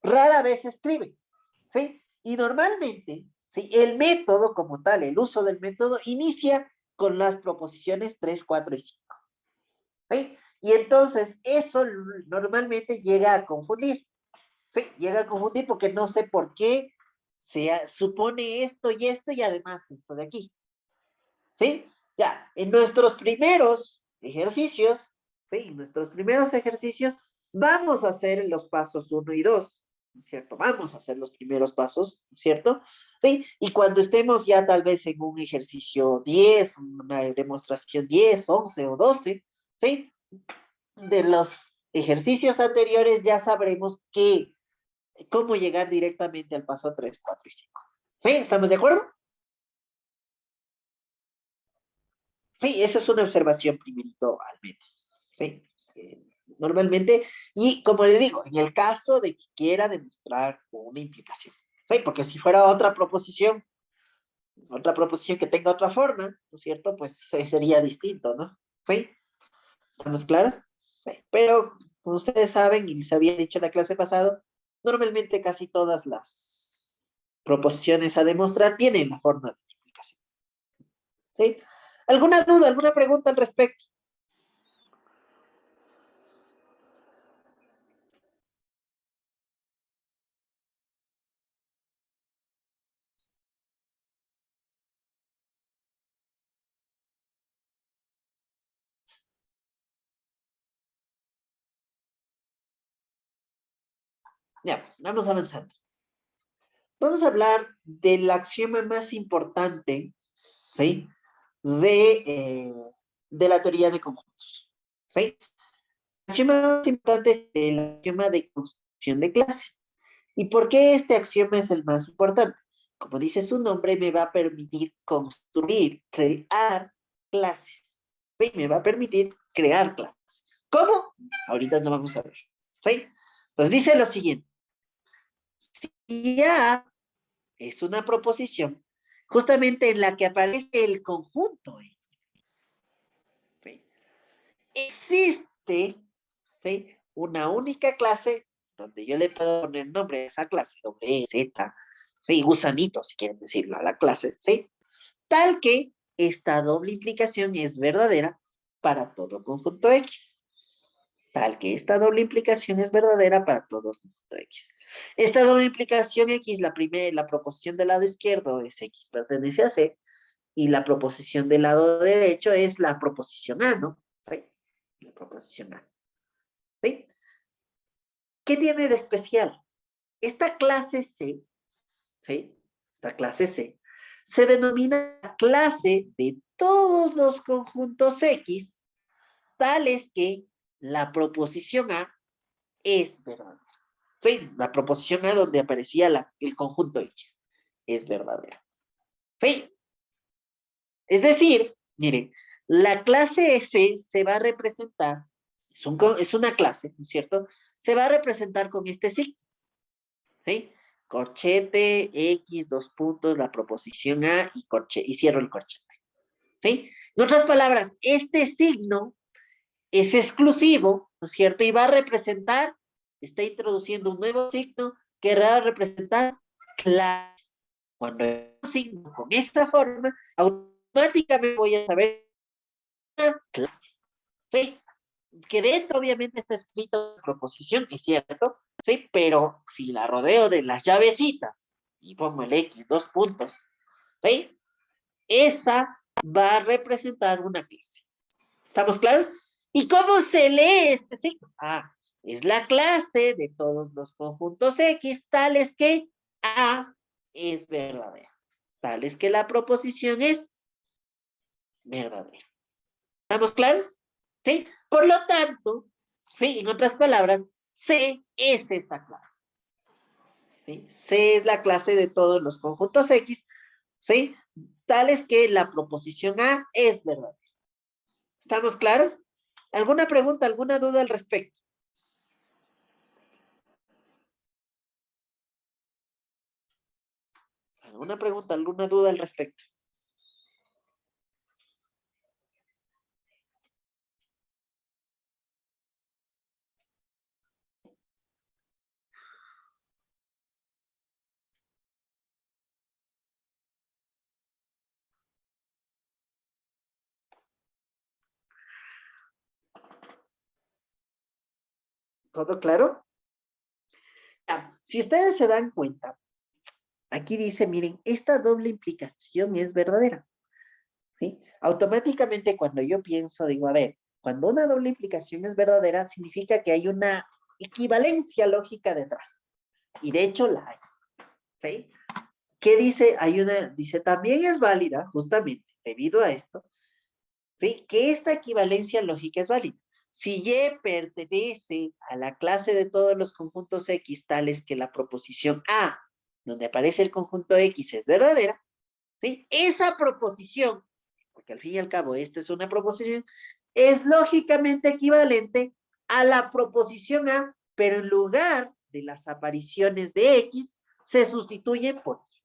rara vez se escriben, ¿sí? Y normalmente, ¿sí? El método como tal, el uso del método, inicia con las proposiciones 3, 4 y 5, ¿sí? Y entonces eso normalmente llega a confundir, ¿sí? Llega a confundir porque no sé por qué se supone esto y además esto de aquí. ¿Sí? Ya, en nuestros primeros ejercicios, ¿sí? En nuestros primeros ejercicios, vamos a hacer los pasos 1 y 2, ¿no es cierto? Vamos a hacer los primeros pasos, ¿no es cierto? ¿Sí? Y cuando estemos ya tal vez en un ejercicio 10, una demostración 10, 11 o 12, ¿sí? De los ejercicios anteriores ya sabremos cómo llegar directamente al paso 3, 4 y 5. ¿Sí? ¿Estamos de acuerdo? Sí, esa es una observación primerito al método, ¿sí? Normalmente, y como les digo, en el caso de que quiera demostrar una implicación, ¿sí? Porque si fuera otra proposición que tenga otra forma, ¿no es cierto? Pues sería distinto, ¿no? ¿Sí? ¿Estamos claros? Sí. Pero, como ustedes saben, y les había dicho en la clase pasada, normalmente casi todas las proposiciones a demostrar tienen la forma de implicación, ¿sí? ¿Alguna duda, alguna pregunta al respecto? Ya, vamos avanzando. Vamos a hablar del axioma más importante, ¿sí? De la teoría de conjuntos, ¿sí? El axioma más importante es el axioma de construcción de clases. ¿Y por qué este axioma es el más importante? Como dice su nombre, me va a permitir construir, crear clases. ¿Sí? Me va a permitir crear clases. ¿Cómo? Ahorita lo vamos a ver, ¿sí? Entonces dice lo siguiente. Si A es una proposición justamente en la que aparece el conjunto X, ¿sí? Existe, ¿sí? Una única clase donde yo le puedo poner nombre a esa clase, doble E, Z, ¿sí? Gusanito, si quieren decirlo, a la clase, ¿sí? Tal que esta doble implicación es verdadera para todo conjunto X. Tal que esta doble implicación es verdadera para todo conjunto X. Esta doble implicación X, la proposición del lado izquierdo es X pertenece a C, y la proposición del lado derecho es la proposición A, ¿no? ¿Sí? La proposición A. ¿Sí? ¿Qué tiene de especial? Esta clase C, ¿sí? Esta clase C, se denomina clase de todos los conjuntos X, tales que la proposición A es verdadera. Sí, la proposición A donde aparecía el conjunto X es verdadera. Sí. Es decir, miren, la clase S se va a representar, es una clase, ¿no es cierto? Se va a representar con este signo, ¿sí? corchete, X, dos puntos, la proposición A y cierro el corchete. ¿Sí? En otras palabras, este signo es exclusivo, ¿no es cierto? Y va a representar, está introduciendo un nuevo signo que va a representar clases. Cuando hay un signo con esta forma, automáticamente voy a saber una clase. ¿Sí? Que dentro obviamente está escrito la proposición, es cierto, ¿sí? Pero si la rodeo de las llavecitas y pongo el X, dos puntos, ¿sí? Esa va a representar una clase. ¿Estamos claros? ¿Y cómo se lee este signo? Ah, es la clase de todos los conjuntos X, tales que A es verdadera. Tales que la proposición es verdadera. ¿Estamos claros? ¿Sí? Por lo tanto, ¿sí? En otras palabras, C es esta clase. ¿Sí? C es la clase de todos los conjuntos X, ¿sí? Tales que la proposición A es verdadera. ¿Estamos claros? ¿Alguna pregunta, alguna duda al respecto? ¿Alguna pregunta, alguna duda al respecto? ¿Todo claro? Ah, si ustedes se dan cuenta, aquí dice, miren, esta doble implicación es verdadera. ¿Sí? Automáticamente cuando yo pienso, digo, a ver, cuando una doble implicación es verdadera, significa que hay una equivalencia lógica detrás. Y de hecho la hay. ¿Sí? ¿Qué dice? Dice, también es válida, justamente, debido a esto, ¿sí? Que esta equivalencia lógica es válida. Si Y pertenece a la clase de todos los conjuntos X, tales que la proposición A, donde aparece el conjunto X, es verdadera, ¿sí? Esa proposición, porque al fin y al cabo esta es una proposición, es lógicamente equivalente a la proposición A, pero en lugar de las apariciones de X, se sustituyen por Y.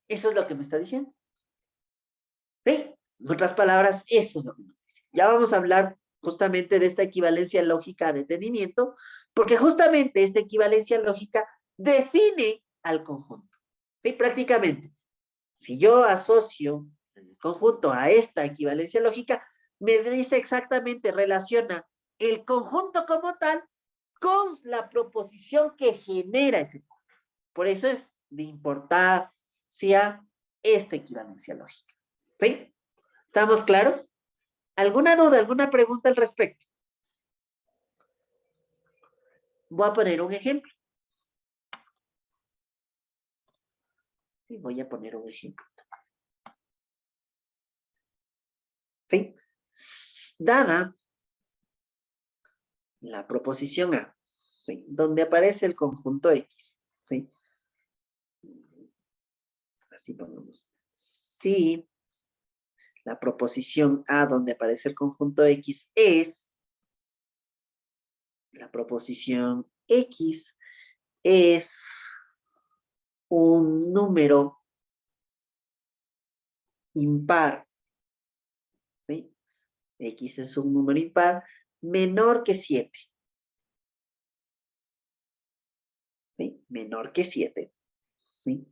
Eso es lo que me está diciendo. ¿Sí? En otras palabras, eso es lo que nos dice. Ya vamos a hablar justamente de esta equivalencia lógica de entendimiento, porque justamente esta equivalencia lógica define al conjunto. ¿Sí? Prácticamente, si yo asocio el conjunto a esta equivalencia lógica, me dice exactamente, relaciona el conjunto como tal con la proposición que genera ese conjunto. Por eso es de importancia esta equivalencia lógica. ¿Sí? ¿Estamos claros? ¿Alguna duda, alguna pregunta al respecto? Voy a poner un ejemplo. Sí, voy a poner un ejemplo. ¿Sí? Dada la proposición A, ¿sí? Donde aparece el conjunto X, ¿sí? Así ponemos. Si la proposición A donde aparece el conjunto X es, la proposición X es un número impar, ¿sí? X es un número impar menor que 7. ¿Sí? Menor que 7. ¿Sí?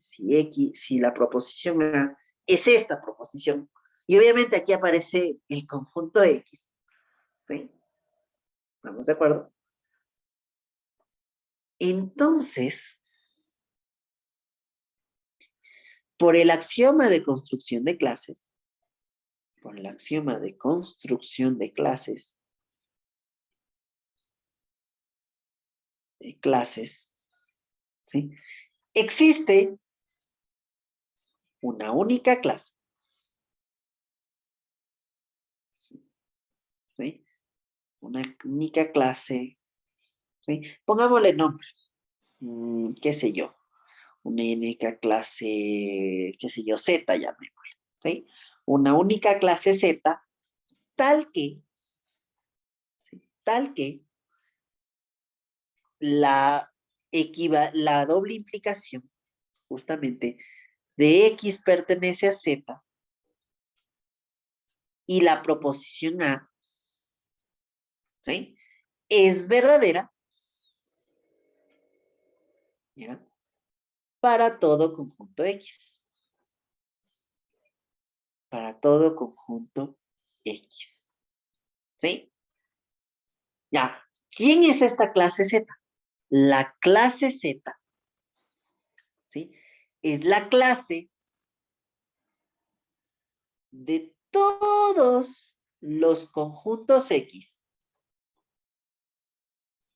Si la proposición A es esta proposición, y obviamente aquí aparece el conjunto X. ¿Sí? ¿Estamos de acuerdo? Entonces, por el axioma de construcción de clases, ¿sí? Existe una única clase. ¿Sí? Una única clase. ¿Sí? Pongámosle nombre. ¿Qué sé yo? Una única clase, qué sé yo, Z, llamémosle. ¿Sí? Una única clase Z, tal que, ¿sí? Tal que la doble implicación justamente de X pertenece a Z y la proposición A, ¿sí? Es verdadera, ¿ya? Para todo conjunto X. Para todo conjunto X. ¿Sí? Ya. ¿Quién es esta clase Z? La clase Z, ¿sí? Es la clase de todos los conjuntos X.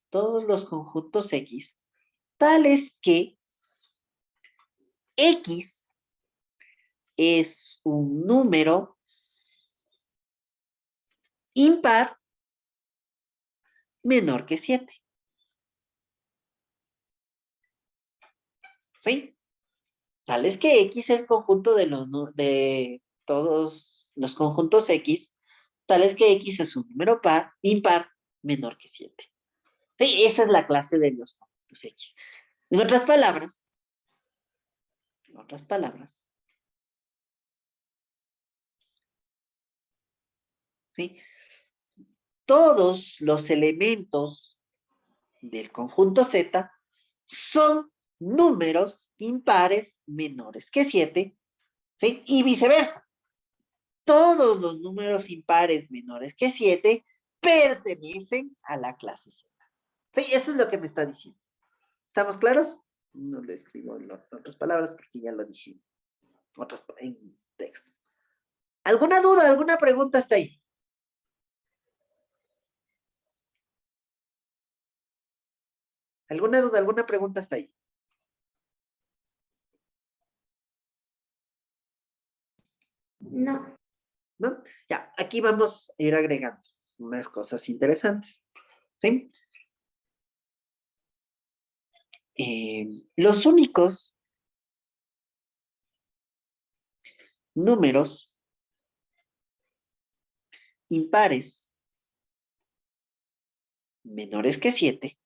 Todos los conjuntos X, tales que X es un número impar menor que 7. ¿Sí? Tal es que X es el conjunto de todos los conjuntos X, tal es que X es un número impar menor que 7. Sí, esa es la clase de los conjuntos X. En otras palabras, ¿sí? Todos los elementos del conjunto Z son números impares menores que 7, ¿sí? Y viceversa. Todos los números impares menores que 7 pertenecen a la clase Z. Sí, eso es lo que me está diciendo. ¿Estamos claros? No lo escribo en otras palabras porque ya lo dije en texto. ¿Alguna duda, alguna pregunta hasta ahí? ¿Alguna duda, alguna pregunta hasta ahí? No. ¿No? Ya, aquí vamos a ir agregando unas cosas interesantes. ¿Sí? Los únicos números impares menores que 7,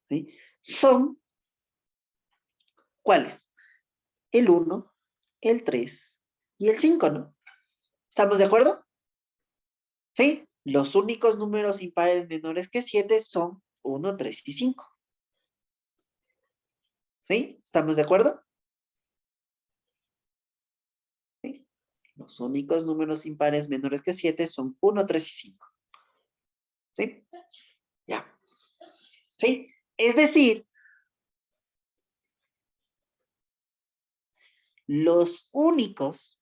¿sí? Son, ¿cuáles? El 1, el 3 y el 5, ¿no? ¿Estamos de acuerdo? ¿Sí? Los únicos números impares menores que 7 son 1, 3 y 5. ¿Sí? ¿Estamos de acuerdo? ¿Sí? Los únicos números impares menores que 7 son 1, 3 y 5. ¿Sí? Ya. ¿Sí? Es decir, los únicos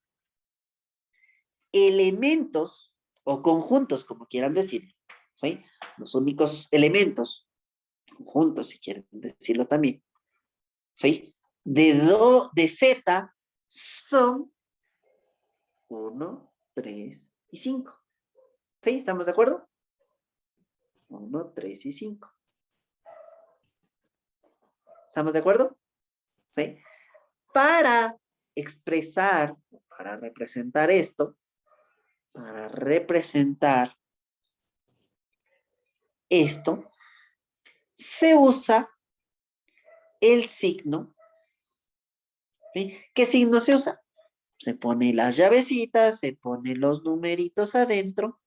elementos o conjuntos, como quieran decirlo, ¿sí? Los únicos elementos, conjuntos, si quieren decirlo también, ¿sí? De Z son 1, 3 y 5. ¿Sí? ¿Estamos de acuerdo? 1, 3 y 5. ¿Estamos de acuerdo? ¿Sí? Para expresar, para representar esto, se usa el signo. ¿Sí? ¿Qué signo se usa? Se pone las llavecitas, se pone los numeritos adentro,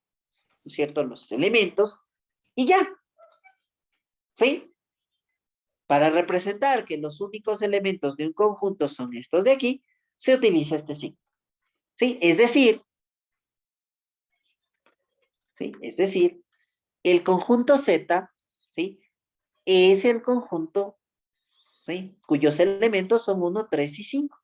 ¿no es cierto? Los elementos, y ya. ¿Sí? Para representar que los únicos elementos de un conjunto son estos de aquí, se utiliza este signo. ¿Sí? Es decir, el conjunto Z, ¿sí? Es el conjunto, ¿sí? Cuyos elementos son 1, 3 y 5.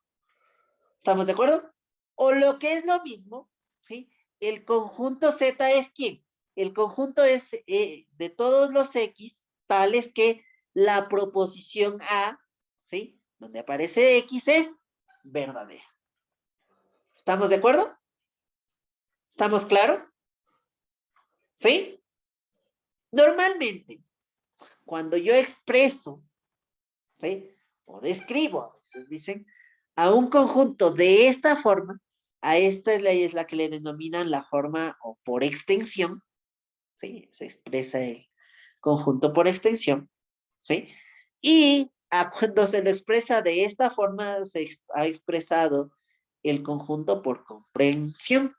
¿Estamos de acuerdo? O lo que es lo mismo, ¿sí? El conjunto Z es ¿quién? El conjunto es de todos los X, tales que la proposición A, ¿sí? Donde aparece X es verdadera. ¿Estamos de acuerdo? ¿Estamos claros? ¿Sí? Normalmente, cuando yo expreso, ¿sí? O describo, a veces dicen, a un conjunto de esta forma, a esta es la que le denominan la forma o por extensión, ¿sí? Se expresa el conjunto por extensión, ¿sí? Y cuando se lo expresa de esta forma, ha expresado el conjunto por comprensión.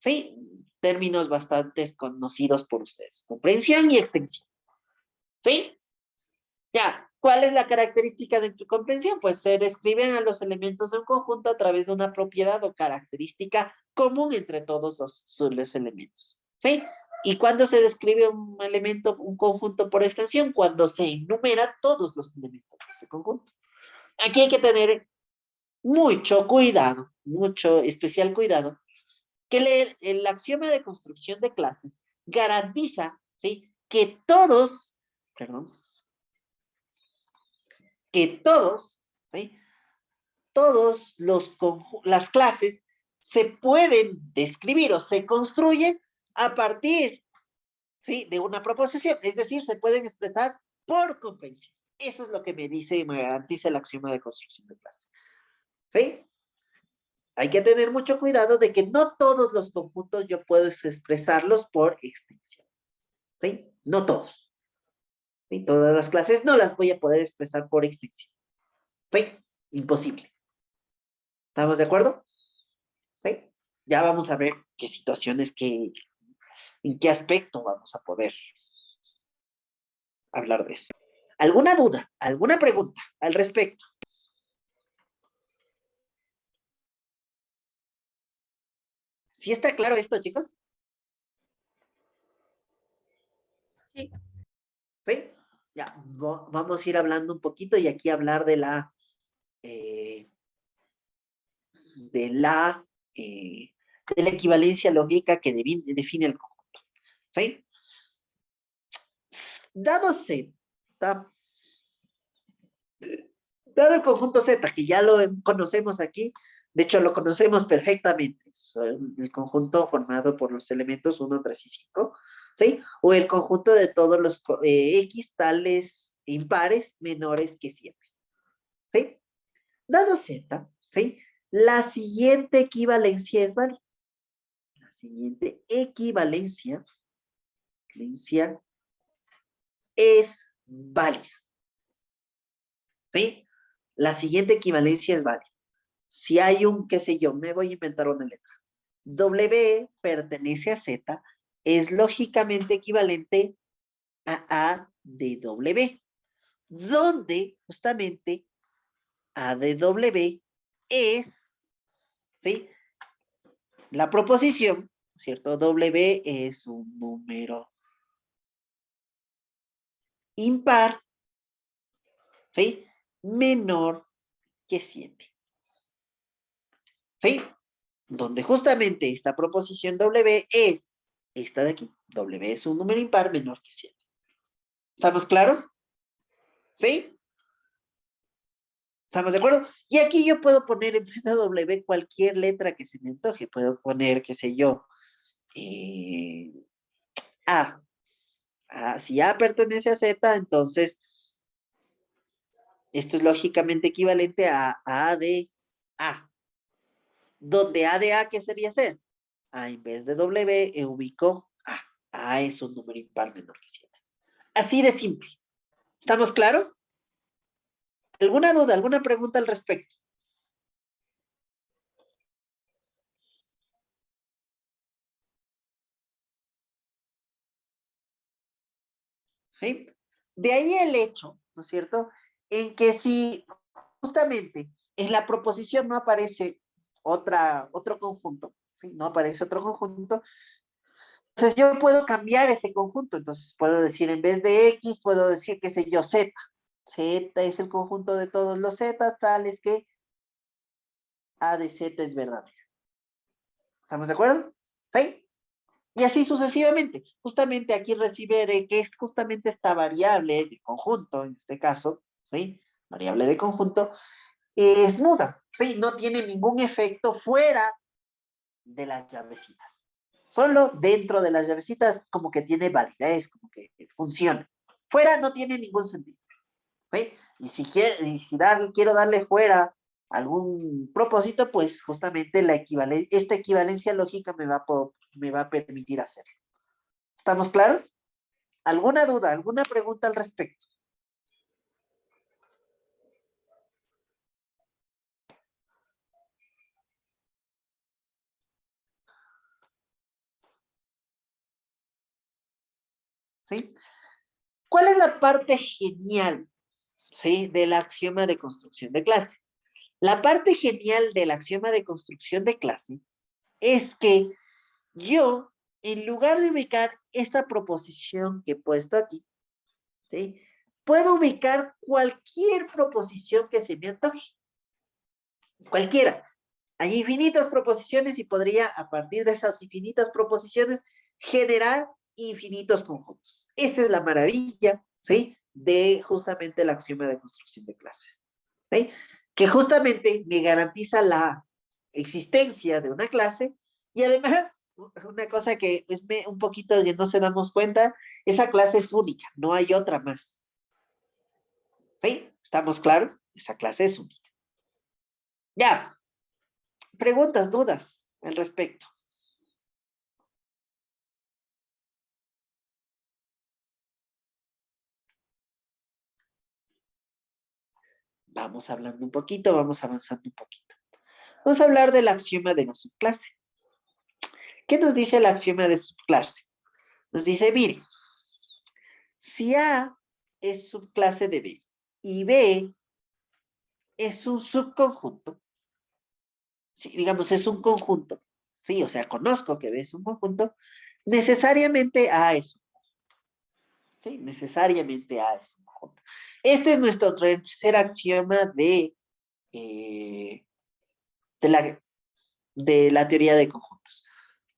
¿Sí? Términos bastante conocidos por ustedes. Comprensión y extensión. ¿Sí? Ya, ¿cuál es la característica de tu comprensión? Pues se describen a los elementos de un conjunto a través de una propiedad o característica común entre todos los elementos. ¿Sí? ¿Y cuándo se describe un elemento, un conjunto por extensión? Cuando se enumera todos los elementos de ese conjunto. Aquí hay que tener mucho cuidado, mucho especial cuidado, que el axioma de construcción de clases garantiza, ¿sí?, que todos, perdón, que todos, ¿sí?, todos las clases se pueden describir o se construyen a partir, ¿sí?, de una proposición, es decir, se pueden expresar por comprensión. Eso es lo que me dice y me garantiza el axioma de construcción de clases. ¿Sí? Hay que tener mucho cuidado de que no todos los conjuntos yo puedo expresarlos por extensión. ¿Sí? No todos. ¿Sí? Todas las clases no las voy a poder expresar por extensión. ¿Sí? Imposible. ¿Estamos de acuerdo? ¿Sí? Ya vamos a ver qué situaciones, en qué aspecto vamos a poder hablar de eso. ¿Alguna duda? ¿Alguna pregunta al respecto? ¿Sí está claro esto, chicos? Sí. ¿Sí? Ya, vamos a ir hablando un poquito y aquí hablar de la de la, eh, de la equivalencia lógica que define el conjunto. ¿Sí? Dado Z, dado el conjunto Z, que ya lo conocemos aquí, de hecho lo conocemos perfectamente, el conjunto formado por los elementos 1, 3 y 5, ¿sí? O el conjunto de todos los X tales impares menores que 7, ¿sí? Dado Z, ¿sí? La siguiente equivalencia es válida. La siguiente equivalencia es válida. ¿Sí? La siguiente equivalencia es válida. Si hay un, qué sé yo, me voy a inventar una letra. W pertenece a Z, es lógicamente equivalente a A de W, donde justamente A de W es, ¿sí?, la proposición, ¿cierto? W es un número impar, ¿sí?, menor que 7. ¿Sí? Donde justamente esta proposición W es esta de aquí. W es un número impar menor que 7. ¿Estamos claros? ¿Sí? ¿Estamos de acuerdo? Y aquí yo puedo poner en vez de W cualquier letra que se me antoje. Puedo poner, qué sé yo, A. Si A pertenece a Z, entonces esto es lógicamente equivalente a A de A. Donde A de A, ¿qué sería ser? A en vez de W, ubico A. A es un número impar menor que 7. Así de simple. ¿Estamos claros? ¿Alguna duda, alguna pregunta al respecto? ¿Sí? De ahí el hecho, ¿no es cierto?, en que si justamente en la proposición no aparece otro conjunto, ¿sí? No aparece otro conjunto, entonces yo puedo cambiar ese conjunto. Entonces puedo decir, en vez de X, puedo decir, qué sé yo, Z. Z es el conjunto de todos los Z, tales que A de Z es verdadera. ¿Estamos de acuerdo? ¿Sí? Y así sucesivamente. Justamente aquí recibiré que es justamente esta variable de conjunto, en este caso, ¿sí? Variable de conjunto, es muda, ¿sí? No tiene ningún efecto fuera de las llavecitas. Solo dentro de las llavecitas como que tiene validez, como que funciona. Fuera no tiene ningún sentido, ¿sí? Y si quiero darle fuera algún propósito, pues justamente esta equivalencia lógica me va a permitir hacerlo. ¿Estamos claros? ¿Alguna duda, alguna pregunta al respecto? ¿Sí? ¿Cuál es la parte genial, ¿sí?, del axioma de construcción de clase? La parte genial del axioma de construcción de clase es que yo, en lugar de ubicar esta proposición que he puesto aquí, ¿sí?, puedo ubicar cualquier proposición que se me antoje. Cualquiera. Hay infinitas proposiciones y podría, a partir de esas infinitas proposiciones, generar infinitos conjuntos. Esa es la maravilla, ¿sí?, de justamente el axioma de construcción de clases, ¿sí?, que justamente me garantiza la existencia de una clase y además, una cosa que es un poquito de no se damos cuenta, esa clase es única, no hay otra más. ¿Sí? ¿Estamos claros? Esa clase es única. Ya. Preguntas, dudas al respecto. Vamos hablando un poquito, vamos avanzando un poquito. Vamos a hablar del axioma de la subclase. ¿Qué nos dice el axioma de subclase? Nos dice, mire, si A es subclase de B y B es un subconjunto, sí, digamos, es un conjunto, sí, o sea, conozco que B es un conjunto, necesariamente A es un conjunto, sí, necesariamente A es un conjunto. Este es nuestro tercer axioma eh, de la teoría de conjuntos.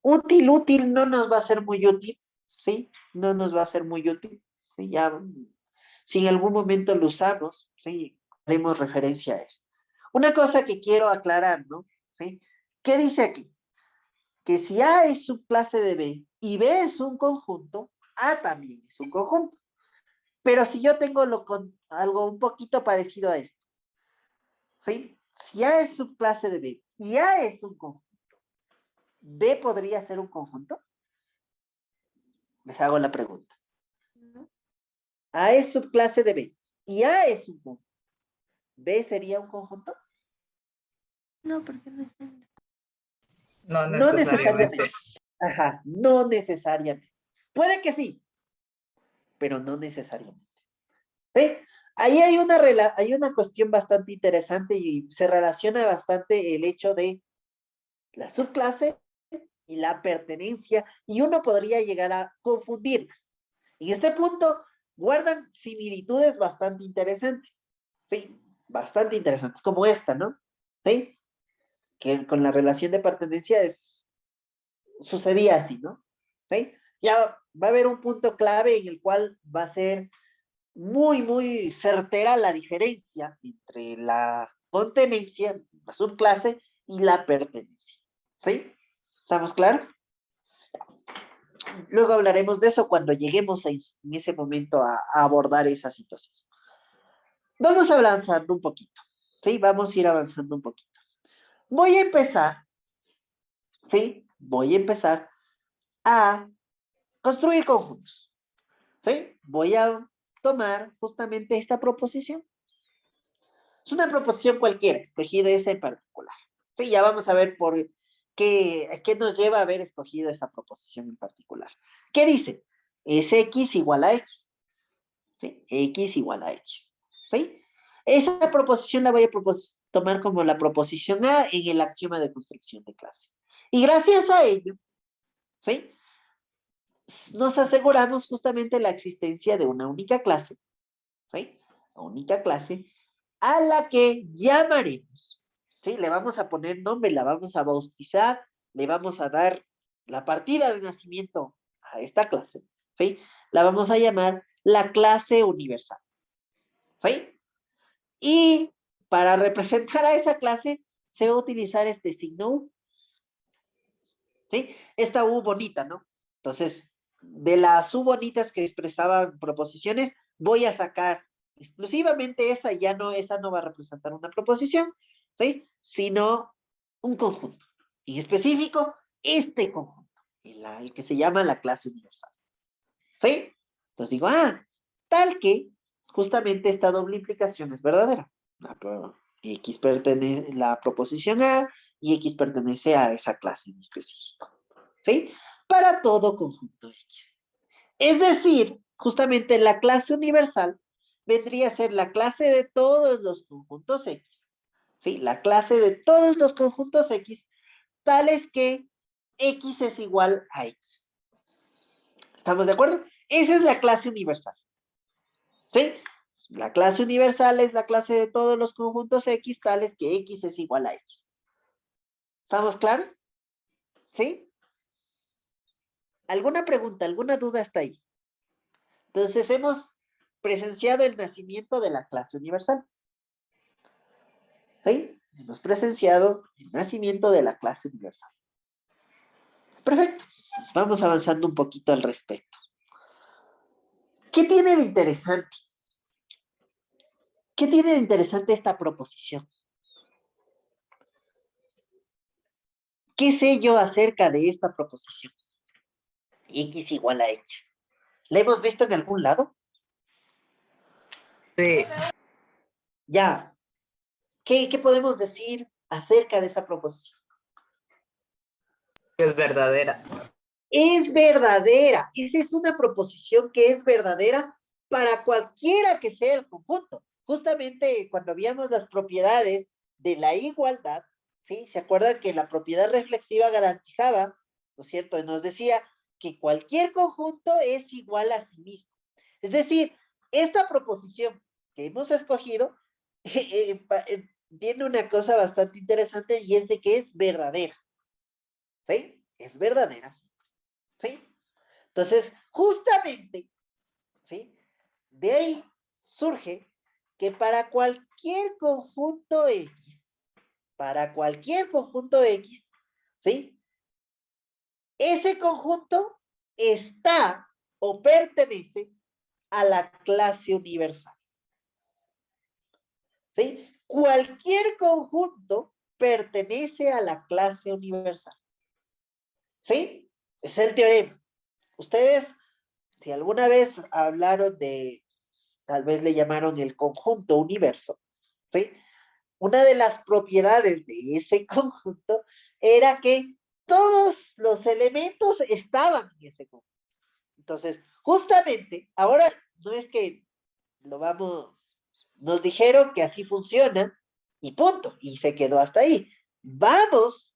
Útil no nos va a ser muy útil, ¿sí? No nos va a ser muy útil, ¿sí? Ya, si en algún momento lo usamos, ¿sí?, haremos referencia a él. Una cosa que quiero aclarar, ¿no? ¿Sí? ¿Qué dice aquí? Que si A es subclase de B y B es un conjunto, A también es un conjunto. Pero si yo tengo algo un poquito parecido a esto, ¿sí? Si A es subclase de B y A es un conjunto, ¿B podría ser un conjunto? Les hago la pregunta. A es subclase de B y A es un conjunto. ¿B sería un conjunto? No, porque no están. No No necesariamente. necesariamente. Ajá, no necesariamente. Puede que sí, pero no necesariamente. ¿Sí? Ahí hay una cuestión bastante interesante y se relaciona bastante el hecho de la subclase y la pertenencia, y uno podría llegar a confundirlas. En este punto, guardan similitudes bastante interesantes, ¿sí? Bastante interesantes, como esta, ¿no? ¿Sí? Que con la relación de pertenencia sucedía así, ¿no? ¿Sí? Ya va a haber un punto clave en el cual va a ser muy, muy certera la diferencia entre la contenencia, la subclase, y la pertenencia. ¿Sí? ¿Estamos claros? Luego hablaremos de eso cuando lleguemos en ese momento a abordar esa situación. Vamos avanzando un poquito. ¿Sí? Vamos a ir avanzando un poquito. Voy a empezar, ¿sí? Voy a empezar a construir conjuntos. ¿Sí? Voy a tomar justamente esta proposición. Es una proposición cualquiera, escogido esa en particular. Sí, ya vamos a ver por qué nos lleva a haber escogido esa proposición en particular. ¿Qué dice? Es x igual a x. ¿Sí? X igual a x. ¿Sí? Esa proposición la voy a tomar como la proposición A en el axioma de construcción de clases. Y gracias a ello, ¿sí?, nos aseguramos justamente la existencia de una única clase, ¿sí? Una única clase a la que llamaremos, ¿sí? Le vamos a poner nombre, la vamos a bautizar, le vamos a dar la partida de nacimiento a esta clase, ¿sí? La vamos a llamar la clase universal, ¿sí? Y para representar a esa clase se va a utilizar este signo U, ¿sí? Esta U bonita, ¿no? Entonces, de las U bonitas que expresaban proposiciones, voy a sacar exclusivamente esa, esa no va a representar una proposición, ¿sí? Sino un conjunto. En específico, este conjunto, el que se llama la clase universal. ¿Sí? Entonces digo, tal que justamente esta doble implicación es verdadera. X pertenece la proposición A y X pertenece a esa clase en específico. ¿Sí? Para todo conjunto X. Es decir, justamente la clase universal vendría a ser la clase de todos los conjuntos X. ¿Sí? La clase de todos los conjuntos X, tales que X es igual a X. ¿Estamos de acuerdo? Esa es la clase universal. ¿Sí? La clase universal es la clase de todos los conjuntos X, tales que X es igual a X. ¿Estamos claros? ¿Sí? ¿Alguna pregunta, alguna duda hasta ahí? Entonces hemos presenciado el nacimiento de la clase universal. ¿Sí? Hemos presenciado el nacimiento de la clase universal. Perfecto. Pues vamos avanzando un poquito al respecto. ¿Qué tiene de interesante? ¿Qué tiene de interesante esta proposición? ¿Qué sé yo acerca de esta proposición? X igual a X. ¿La hemos visto en algún lado? Sí, Ya. ¿Qué podemos decir acerca de esa proposición? es verdadera. Es verdadera. Esa es una proposición que es verdadera para cualquiera que sea el conjunto. Justamente cuando veíamos las propiedades de la igualdad, ¿sí? ¿Se acuerdan que la propiedad reflexiva garantizaba, ¿no es cierto? Nos decía que cualquier conjunto es igual a sí mismo. Es decir, esta proposición que hemos escogido tiene una cosa bastante interesante y es de que es verdadera. ¿Sí? Es verdadera. ¿Sí? Entonces, justamente, ¿sí? De ahí surge que para cualquier conjunto X, ¿sí? Ese conjunto está o pertenece a la clase universal. ¿Sí? Cualquier conjunto pertenece a la clase universal. ¿Sí? Es el teorema. Ustedes, si alguna vez hablaron de, tal vez le llamaron el conjunto universo, ¿sí? Una de las propiedades de ese conjunto era que todos los elementos estaban en ese conjunto. Entonces, justamente, ahora no es que nos dijeron que así funciona y punto, y se quedó hasta ahí. Vamos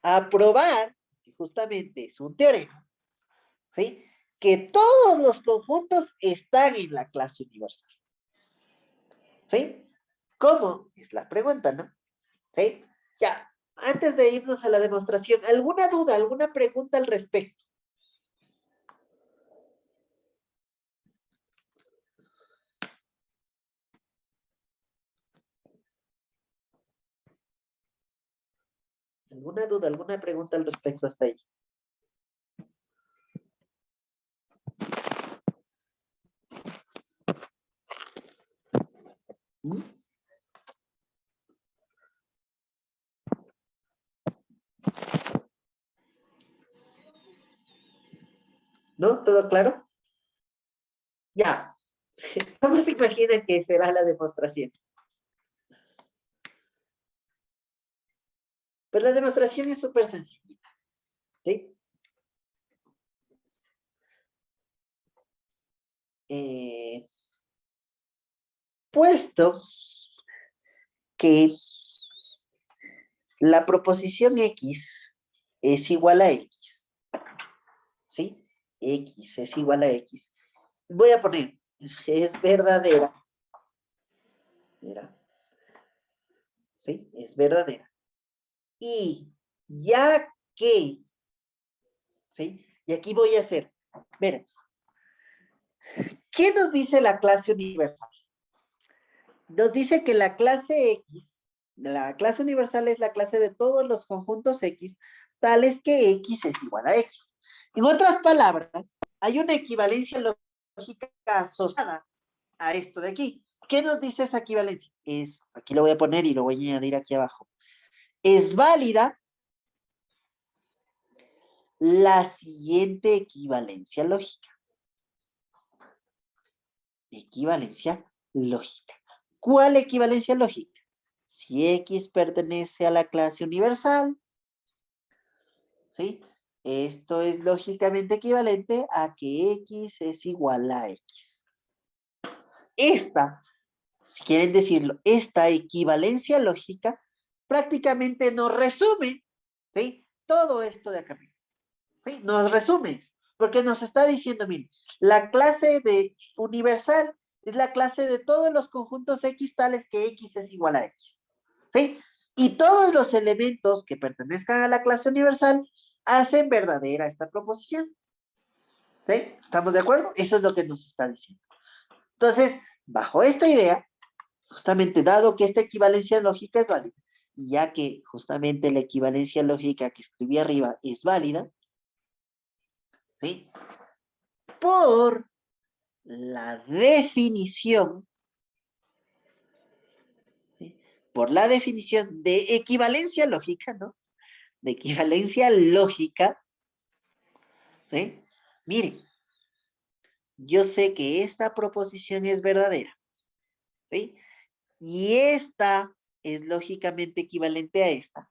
a probar, que justamente es un teorema, ¿sí? Que todos los conjuntos están en la clase universal. ¿Sí? ¿Cómo? Es la pregunta, ¿no? ¿Sí? Ya, antes de irnos a la demostración, ¿alguna duda, alguna pregunta al respecto? ¿Alguna duda, alguna pregunta al respecto hasta ahí? ¿Mm? ¿No? ¿Todo claro? Ya. ¿Cómo se imagina que será la demostración? Pues la demostración es súper sencillita. ¿Sí? Puesto que la proposición X es igual a X, ¿sí? X es igual a X. Voy a poner, es verdadera. Mira. ¿Sí? Es verdadera. Y ya que, ¿sí? Y aquí voy a hacer, miren, ¿qué nos dice la clase universal? Nos dice que la clase universal es la clase de todos los conjuntos X, tales que X es igual a X. En otras palabras, hay una equivalencia lógica asociada a esto de aquí. ¿Qué nos dice esa equivalencia? Aquí lo voy a poner y lo voy a añadir aquí abajo. Es válida la siguiente equivalencia lógica. equivalencia lógica. ¿Cuál equivalencia lógica? Si X pertenece a la clase universal, ¿sí? Esto es lógicamente equivalente a que X es igual a X. Esta, si quieren decirlo, esta equivalencia lógica prácticamente nos resume, ¿sí? Todo esto de acá arriba, ¿sí? Nos resume, porque nos está diciendo, miren, la clase de universal es la clase de todos los conjuntos X tales que X es igual a X, ¿sí? Y todos los elementos que pertenezcan a la clase universal hacen verdadera esta proposición, ¿sí? ¿Estamos de acuerdo? Eso es lo que nos está diciendo. Entonces, bajo esta idea, justamente dado que esta equivalencia lógica es válida, y ya que justamente la equivalencia lógica que escribí arriba es válida, ¿sí? Por la definición, ¿sí? Por la definición de equivalencia lógica, ¿no? De equivalencia lógica, ¿sí? Miren, yo sé que esta proposición es verdadera, ¿sí? Y esta es lógicamente equivalente a esta.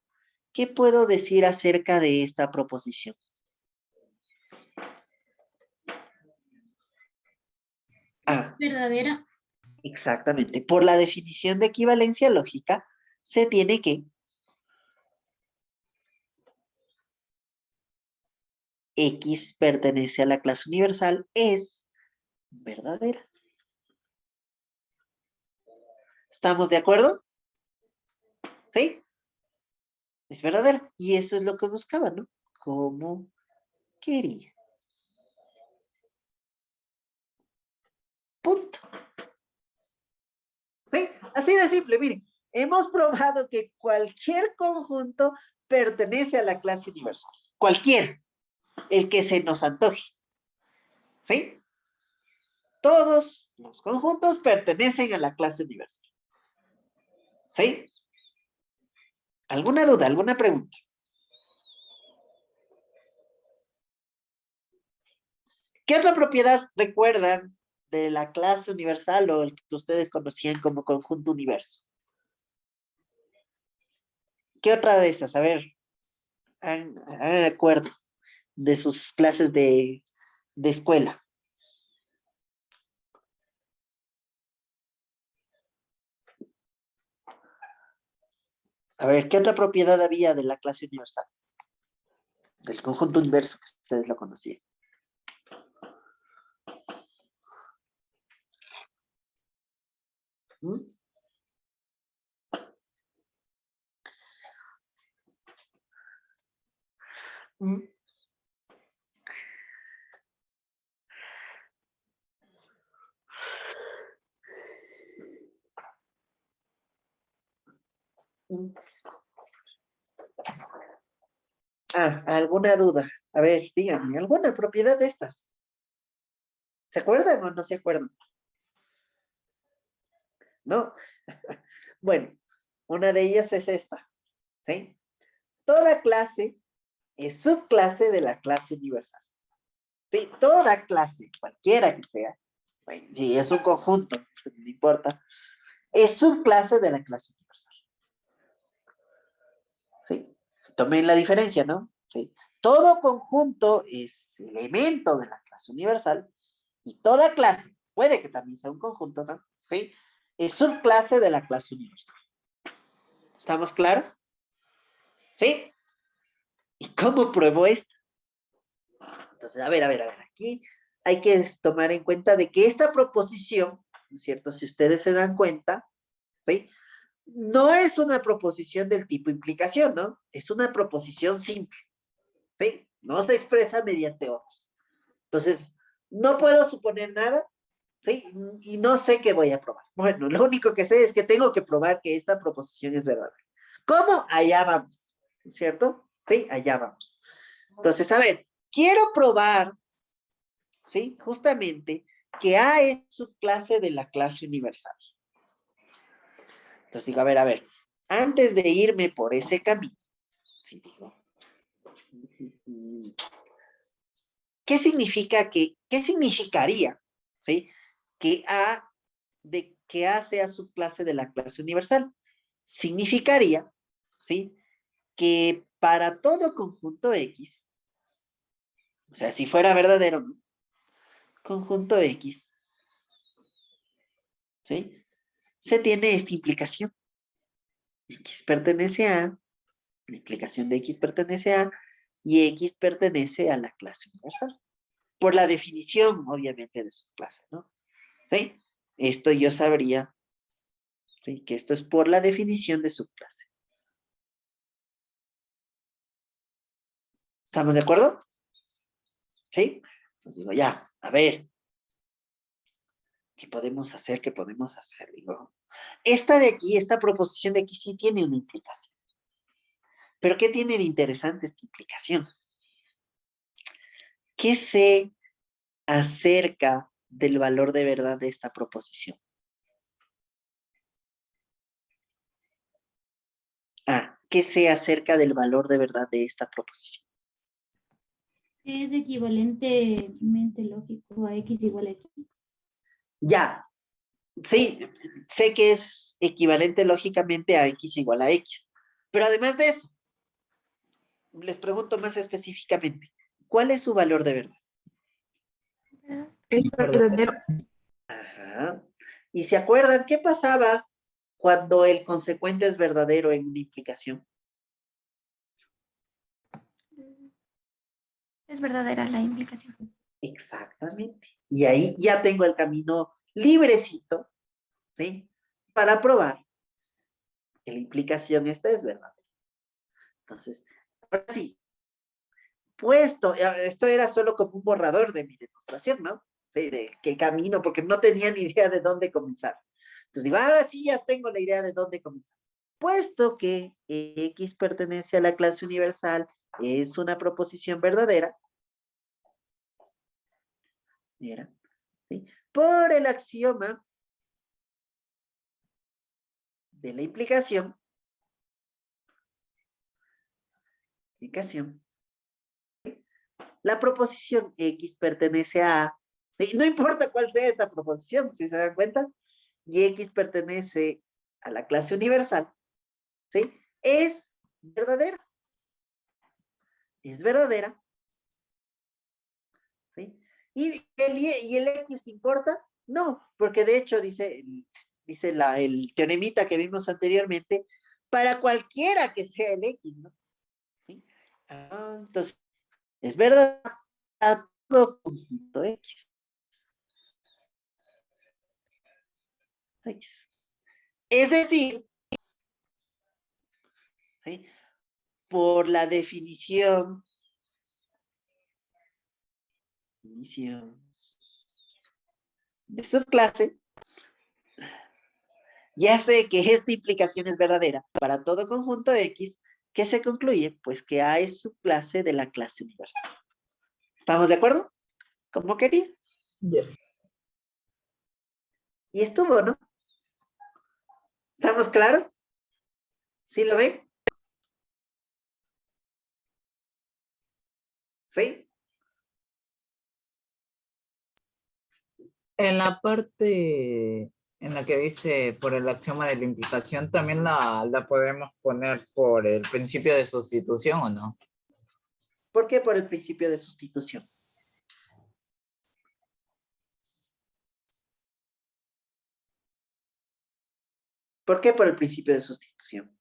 ¿Qué puedo decir acerca de esta proposición? Ah, Verdadera. exactamente. Por la definición de equivalencia lógica, se tiene que X pertenece a la clase universal es verdadera. ¿Estamos de acuerdo? ¿Sí? Es verdadera. Y eso es lo que buscaba, ¿no? Como quería. Punto. ¿Sí? Así de simple, miren. Hemos probado que cualquier conjunto pertenece a la clase universal. Cualquier. El que se nos antoje. ¿Sí? Todos los conjuntos pertenecen a la clase universal. ¿Sí? ¿Alguna duda? ¿Alguna pregunta? ¿Qué otra propiedad recuerdan de la clase universal o el que ustedes conocían como conjunto universo? ¿Qué otra de esas? A ver, hagan acuerdo de sus clases de escuela. A ver, ¿qué otra propiedad había de la clase universal? Del conjunto universo, que ustedes lo conocían. ¿Mm? ¿Mm? ¿Mm? Ah, ¿alguna duda? A ver, díganme, ¿alguna propiedad de estas? ¿Se acuerdan o no se acuerdan? ¿No? Bueno, una de ellas es esta, ¿sí? Toda clase es subclase de la clase universal. ¿Sí? Toda clase, cualquiera que sea, bueno, si es un conjunto, no importa, es subclase de la clase universal. ¿Sí? Tomen la diferencia, ¿no? ¿Sí? Todo conjunto es elemento de la clase universal y toda clase, puede que también sea un conjunto, ¿no? ¿Sí? Es subclase de la clase universal. ¿Estamos claros? ¿Sí? ¿Y cómo pruebo esto? Entonces, a ver, aquí hay que tomar en cuenta de que esta proposición, ¿no es cierto? Si ustedes se dan cuenta, ¿sí? No es una proposición del tipo implicación, ¿no? Es una proposición simple, ¿sí? No se expresa mediante otras. Entonces, no puedo suponer nada, ¿sí? Y no sé qué voy a probar. Bueno, lo único que sé es que tengo que probar que esta proposición es verdadera. ¿Cómo? Allá vamos, ¿no es cierto? Sí, allá vamos. Entonces, a ver, quiero probar, ¿sí? Justamente que A es subclase de la clase universal. Entonces digo, a ver, antes de irme por ese camino, ¿sí? Digo, ¿qué significaría, ¿sí? que A sea subclase de la clase universal. Significaría, ¿sí? Que para todo conjunto X, o sea, si fuera verdadero, ¿no? Conjunto X, ¿sí? Se tiene esta implicación. X pertenece a, la implicación de X pertenece a, y X pertenece a la clase universal. Por la definición, obviamente, de subclase, ¿no? ¿Sí? Esto yo sabría, ¿sí? Que esto es por la definición de subclase. ¿Estamos de acuerdo? ¿Sí? Entonces digo, ya, a ver, ¿qué podemos hacer? ¿Qué podemos hacer? Digo, esta de aquí, esta proposición de aquí sí tiene una implicación. Pero ¿qué tiene de interesante esta implicación? ¿Qué sé acerca del valor de verdad de esta proposición? ¿Qué sé acerca del valor de verdad de esta proposición? Es equivalentemente lógico a X igual a X. Ya, sí, sé que es equivalente lógicamente a X igual a X. Pero además de eso, les pregunto más específicamente, ¿cuál es su valor de verdad? Es verdadero. Ajá. ¿Y se acuerdan qué pasaba cuando el consecuente es verdadero en una implicación? Es verdadera la implicación. Exactamente. Y ahí ya tengo el camino librecito, ¿sí? Para probar que la implicación esta es verdadera. Entonces, ahora sí, esto era solo como un borrador de mi demostración, ¿no? Sí, de qué camino, porque no tenía ni idea de dónde comenzar. Entonces digo, ahora sí ya tengo la idea de dónde comenzar. Puesto que X pertenece a la clase universal, es una proposición verdadera, ¿era? ¿Sí? Por el axioma de la implicación, la proposición X pertenece a, ¿sí? No importa cuál sea esta proposición, si se dan cuenta, y X pertenece a la clase universal, ¿sí? Es verdadera. Es verdadera, ¿sí? ¿Y el X importa? No, porque de hecho dice el teoremita que vimos anteriormente, para cualquiera que sea el X, ¿no? ¿Sí? Entonces, es verdad a todo conjunto X. Es decir, ¿sí? Por la definición de subclase, ya sé que esta implicación es verdadera para todo conjunto X, que se concluye, pues que A es subclase de la clase universal. ¿Estamos de acuerdo? Como quería. Yes. Y estuvo, ¿no? ¿Estamos claros? ¿Sí lo ven? ¿Sí? En la parte en la que dice por el axioma de la implicación, también la podemos poner por el principio de sustitución, ¿o no? ¿Por qué? Por el principio de sustitución. ¿Por qué? Por el principio de sustitución.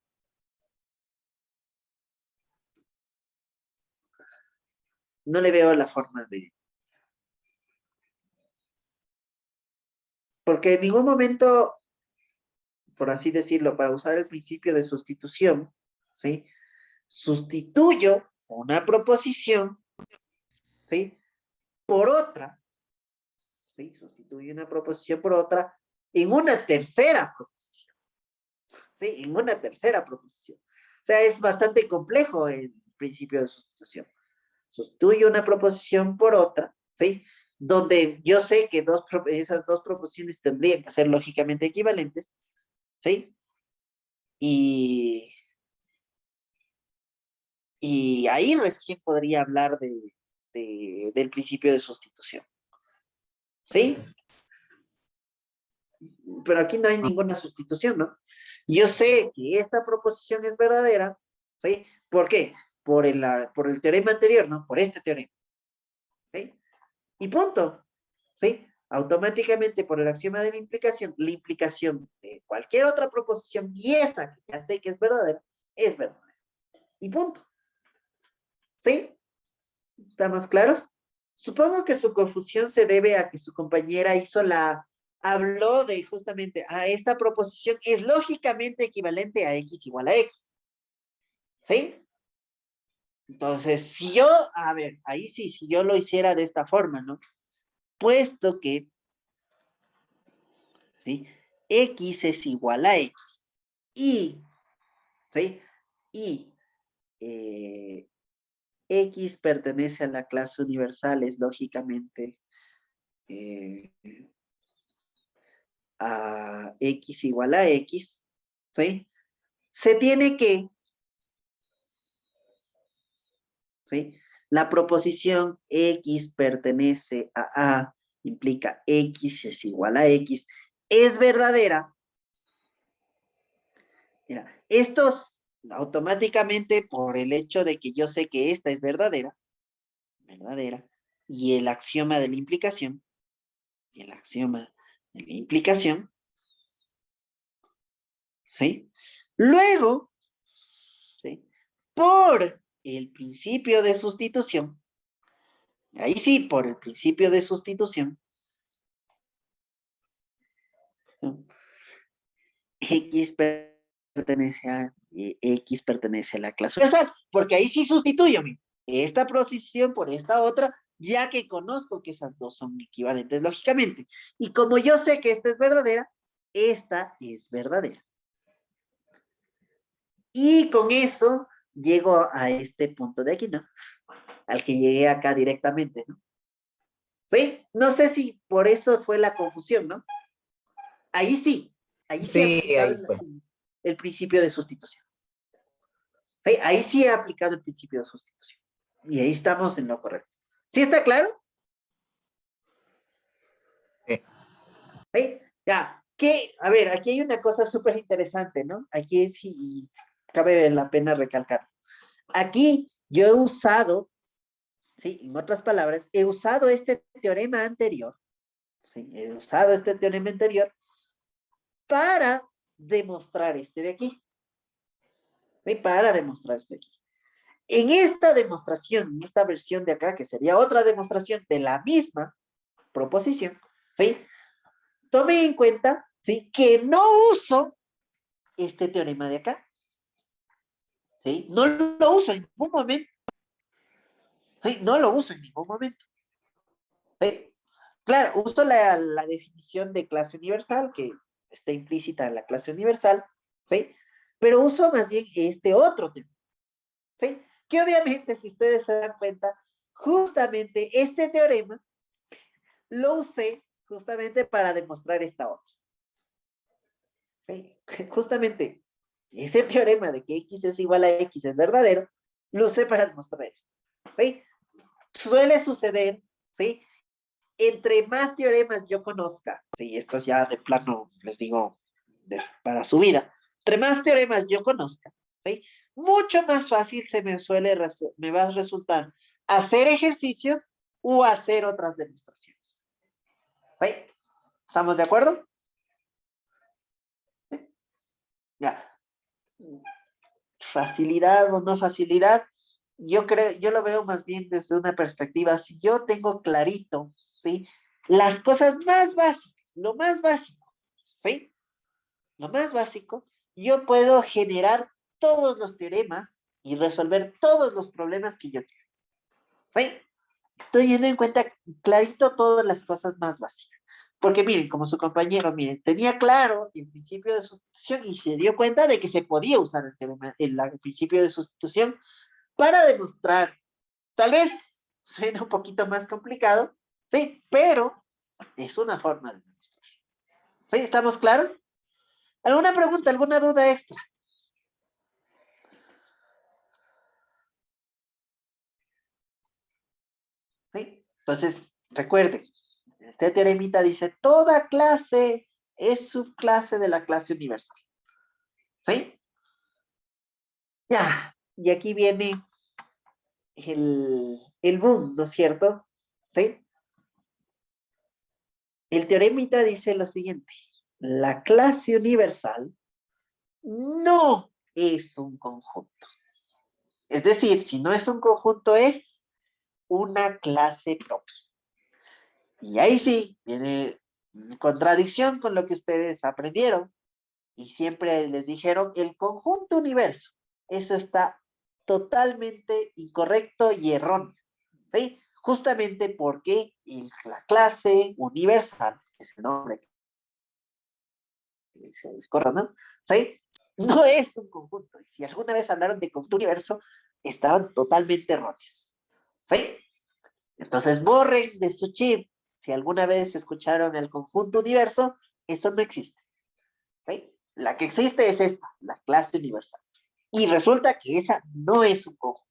No le veo la forma de... Porque en ningún momento, por así decirlo, para usar el principio de sustitución, ¿sí? Sustituyo una proposición, ¿sí? Por otra, ¿sí? Sustituyo una proposición por otra en una tercera proposición, ¿sí? En una tercera proposición. O sea, es bastante complejo el principio de sustitución. Sustituyo una proposición por otra, ¿sí? Donde yo sé que esas dos proposiciones tendrían que ser lógicamente equivalentes, ¿sí? Y, y ahí recién podría hablar del principio de sustitución. ¿Sí? Pero aquí no hay ninguna sustitución, ¿no? Yo sé que esta proposición es verdadera, ¿sí? ¿Por qué? Por el teorema anterior, ¿no? Por este teorema, ¿sí? Y punto, ¿sí? Automáticamente por el axioma de la implicación de cualquier otra proposición, y esa que ya sé que es verdadera. Y punto. ¿Sí? ¿Estamos claros? Supongo que su confusión se debe a que su compañera habló de justamente, esta proposición es lógicamente equivalente a x igual a x. ¿Sí? Entonces, a ver, ahí sí, si yo lo hiciera de esta forma, ¿no? Puesto que, ¿sí? X es igual a x. Y, ¿sí? Y X pertenece a la clase universal, es lógicamente a X igual a X, ¿sí? Se tiene que, ¿sí? La proposición X pertenece a A, implica X es igual a X, es verdadera. Mira, estos automáticamente por el hecho de que yo sé que esta es verdadera, y el axioma de la implicación, ¿sí? Luego, ¿sí? Por el principio de sustitución, ahí sí, por el principio de sustitución, ¿no? X pertenece a la clase universal, porque ahí sí sustituyo esta proposición por esta otra, ya que conozco que esas dos son equivalentes lógicamente. Y como yo sé que esta es verdadera. Y con eso llego a este punto de aquí, ¿no? Al que llegué acá directamente, ¿no? ¿Sí? No sé si por eso fue la confusión, ¿no? Ahí sí he Sí, aplicado ahí fue. el principio de sustitución. ¿Sí? Ahí sí he aplicado el principio de sustitución. Y ahí estamos en lo correcto. ¿Sí está claro? Sí. ¿Sí? Ya, a ver, aquí hay una cosa súper interesante, ¿no? Aquí sí cabe la pena recalcar. Aquí yo he usado, ¿sí? En otras palabras, he usado este teorema anterior, ¿sí? He usado este teorema anterior para demostrar este de aquí. ¿Sí? Para demostrar este de aquí. En esta demostración, en esta versión de acá, que sería otra demostración de la misma proposición, ¿sí? Tome en cuenta, ¿sí? Que no uso este teorema de acá, ¿sí? No lo uso en ningún momento, ¿sí? No lo uso en ningún momento, ¿sí? Claro, uso la definición de clase universal, que está implícita en la clase universal, ¿sí? Pero uso más bien este otro teorema, ¿sí? Que obviamente, si ustedes se dan cuenta, justamente este teorema lo usé justamente para demostrar esta otra. ¿Sí? Justamente ese teorema de que X es igual a X es verdadero, lo usé para demostrar esto. ¿Sí? Suele suceder, ¿sí? Entre más teoremas yo conozca, ¿sí? Esto es ya de plano, les digo, para su vida. Entre más teoremas yo conozca, ¿sí? Mucho más fácil me va a resultar hacer ejercicios o hacer otras demostraciones. ¿Sí? ¿Estamos de acuerdo? ¿Sí? Ya. Facilidad o no facilidad, yo lo veo más bien desde una perspectiva, si yo tengo clarito, ¿sí? Las cosas más básicas, lo más básico, ¿sí? Lo más básico, yo puedo generar todos los teoremas y resolver todos los problemas que yo quiero, ¿sí? Estoy teniendo en cuenta clarito todas las cosas más básicas. Porque miren, como su compañero, miren, tenía claro el principio de sustitución y se dio cuenta de que se podía usar el principio de sustitución para demostrar. Tal vez suena un poquito más complicado, sí, pero es una forma de demostrar. ¿Sí? ¿Estamos claros? ¿Alguna pregunta, alguna duda extra? ¿Sí? Entonces, recuerden, este teoremita dice, toda clase es subclase de la clase universal. ¿Sí? Ya, y aquí viene el boom, ¿no es cierto? ¿Sí? El teoremita dice lo siguiente. La clase universal no es un conjunto. Es decir, si no es un conjunto, es una clase propia. Y ahí sí, viene en contradicción con lo que ustedes aprendieron y siempre les dijeron el conjunto universo. Eso está totalmente incorrecto y erróneo. ¿Sí? Justamente porque la clase universal, que es el nombre que se corre, ¿no? ¿Sí? No es un conjunto. Y si alguna vez hablaron de conjunto universo, estaban totalmente erróneos. ¿Sí? Entonces borren de su chip, si alguna vez escucharon el conjunto universo, eso no existe. ¿Sí? La que existe es esta, la clase universal. Y resulta que esa no es un conjunto.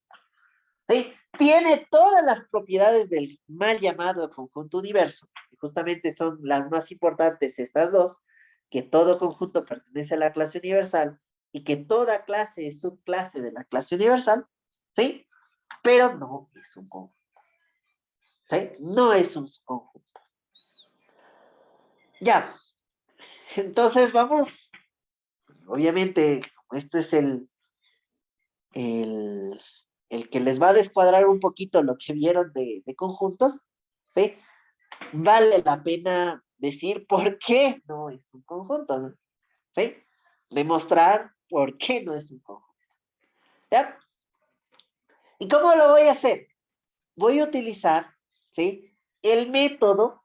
¿Sí? Tiene todas las propiedades del mal llamado conjunto universo, que justamente son las más importantes estas dos, que todo conjunto pertenece a la clase universal y que toda clase es subclase de la clase universal, ¿sí? Pero no es un conjunto. ¿Sí? No es un conjunto. Ya. Entonces vamos, obviamente, este es el que les va a descuadrar un poquito lo que vieron de conjuntos, ¿sí? Vale la pena decir por qué no es un conjunto, ¿no? ¿Sí? Demostrar por qué no es un conjunto. ¿Ya? ¿Y cómo lo voy a hacer? Voy a utilizar, ¿sí? El método,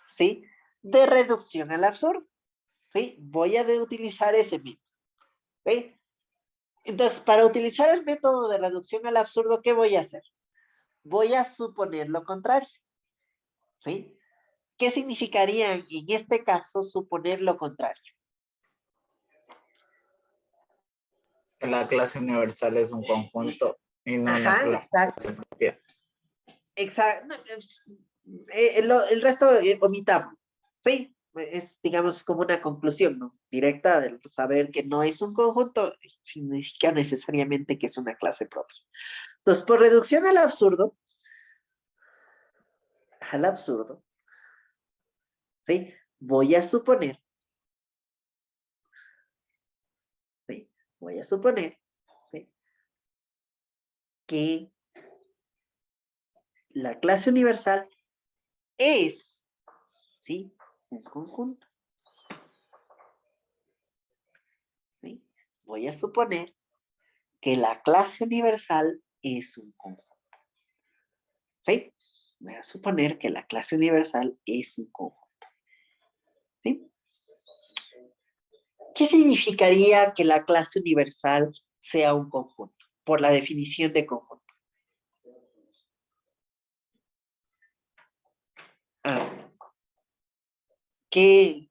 ¿sí? De reducción al absurdo, ¿sí? Voy a utilizar ese método, ¿sí? Entonces, para utilizar el método de reducción al absurdo, ¿qué voy a hacer? Voy a suponer lo contrario, ¿sí? ¿Qué significaría en este caso suponer lo contrario? Que la clase universal es un conjunto y no una Ajá, clase exacto. propia. Exacto. El resto omitamos, ¿sí? Es, digamos, como una conclusión, ¿no? Directa del saber que no es un conjunto, significa necesariamente que es una clase propia. Entonces, por reducción al absurdo, ¿sí? Voy a suponer, ¿sí? Voy a suponer, ¿sí? Que la clase universal es, ¿sí? Un conjunto, ¿sí? Voy a suponer que la clase universal es un conjunto, ¿sí? Voy a suponer que la clase universal es un conjunto, ¿sí? ¿Qué significaría que la clase universal sea un conjunto? Por la definición de conjunto. Ah, ¿qué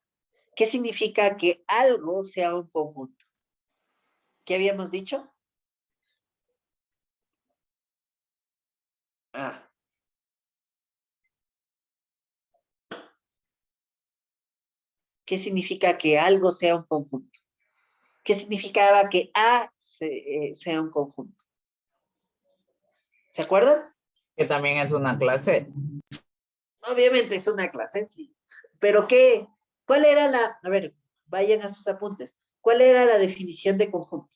significa que algo sea un conjunto? ¿Qué habíamos dicho? Ah, ¿qué significa que algo sea un conjunto? ¿Qué significaba que A sea un conjunto? ¿Se acuerdan? Que también es una clase. Obviamente es una clase, sí. Pero ¿qué? ¿Cuál era a ver, vayan a sus apuntes. ¿Cuál era la definición de conjunto?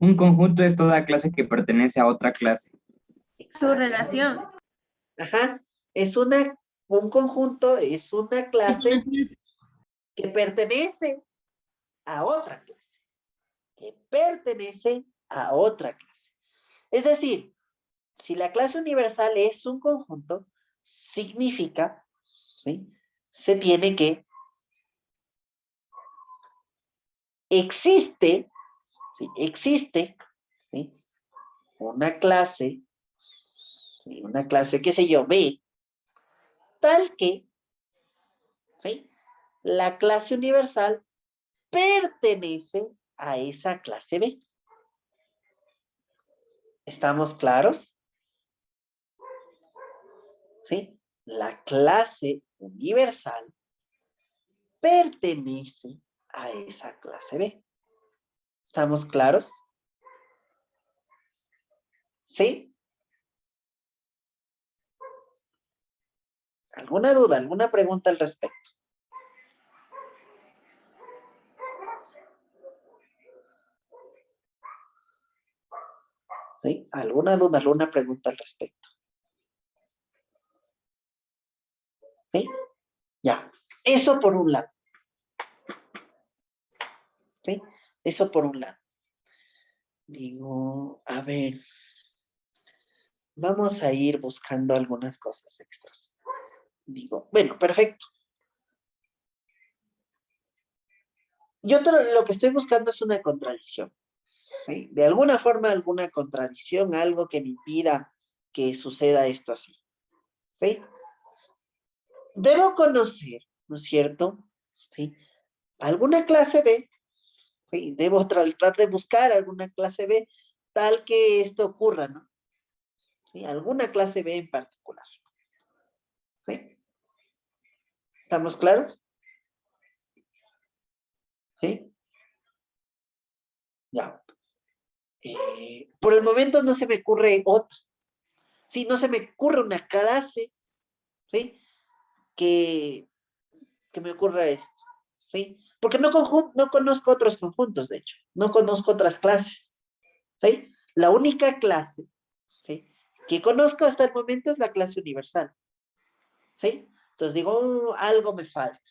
Un conjunto es toda clase que pertenece a otra clase. Su relación. Ajá. Un conjunto es una clase que pertenece a otra clase. Que pertenece a otra clase. Es decir, si la clase universal es un conjunto, significa, ¿sí? Se tiene que existe, ¿sí? Existe, ¿sí? Una clase, ¿sí? Una clase, qué sé yo, B, tal que, ¿sí? La clase universal pertenece a esa clase B. ¿Estamos claros? ¿sí? La clase universal pertenece a esa clase B. ¿Estamos claros? ¿Sí? ¿Alguna duda, alguna pregunta al respecto? ¿Sí? ¿Alguna duda, alguna pregunta al respecto? ¿Sí? Ya. Eso por un lado. ¿Sí? Eso por un lado. Digo, a ver, vamos a ir buscando algunas cosas extras. Digo, bueno, perfecto. Lo que estoy buscando es una contradicción. ¿Sí? De alguna forma, alguna contradicción, algo que me impida que suceda esto así. ¿Sí? Debo conocer, ¿no es cierto? ¿Sí? Alguna clase B, ¿sí? Debo tratar de buscar alguna clase B tal que esto ocurra, ¿no? ¿Sí? Alguna clase B en particular. ¿Sí? ¿Estamos claros? ¿Sí? Ya. Por el momento no se me ocurre otra. Sí, no se me ocurre una clase, ¿sí? Que me ocurra esto, ¿sí? Porque no conozco otros conjuntos, de hecho. No conozco otras clases, ¿sí? La única clase, ¿sí? Que conozco hasta el momento es la clase universal, ¿sí? Entonces digo, algo me falta,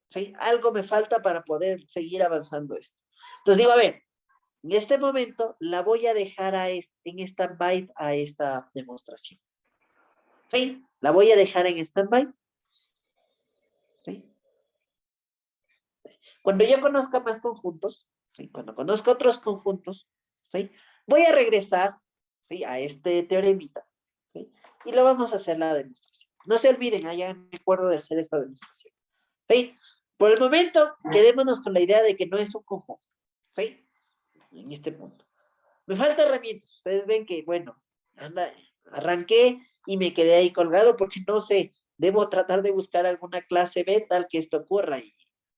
¿sí? Algo me falta para poder seguir avanzando esto. Entonces digo, a ver, en este momento la voy a dejar en stand-by a esta demostración, ¿sí? La voy a dejar en stand-by, ¿sí? Cuando yo conozca más conjuntos, ¿sí? Cuando conozca otros conjuntos, ¿sí? Voy a regresar, ¿sí? A este teoremita, ¿sí? Y lo vamos a hacer la demostración. No se olviden, ya me acuerdo de hacer esta demostración, ¿sí? Por el momento, quedémonos con la idea de que no es un conjunto, ¿sí? En este punto. Me falta herramientas. Ustedes ven que, bueno, arranqué y me quedé ahí colgado porque no sé, debo tratar de buscar alguna clase B tal que esto ocurra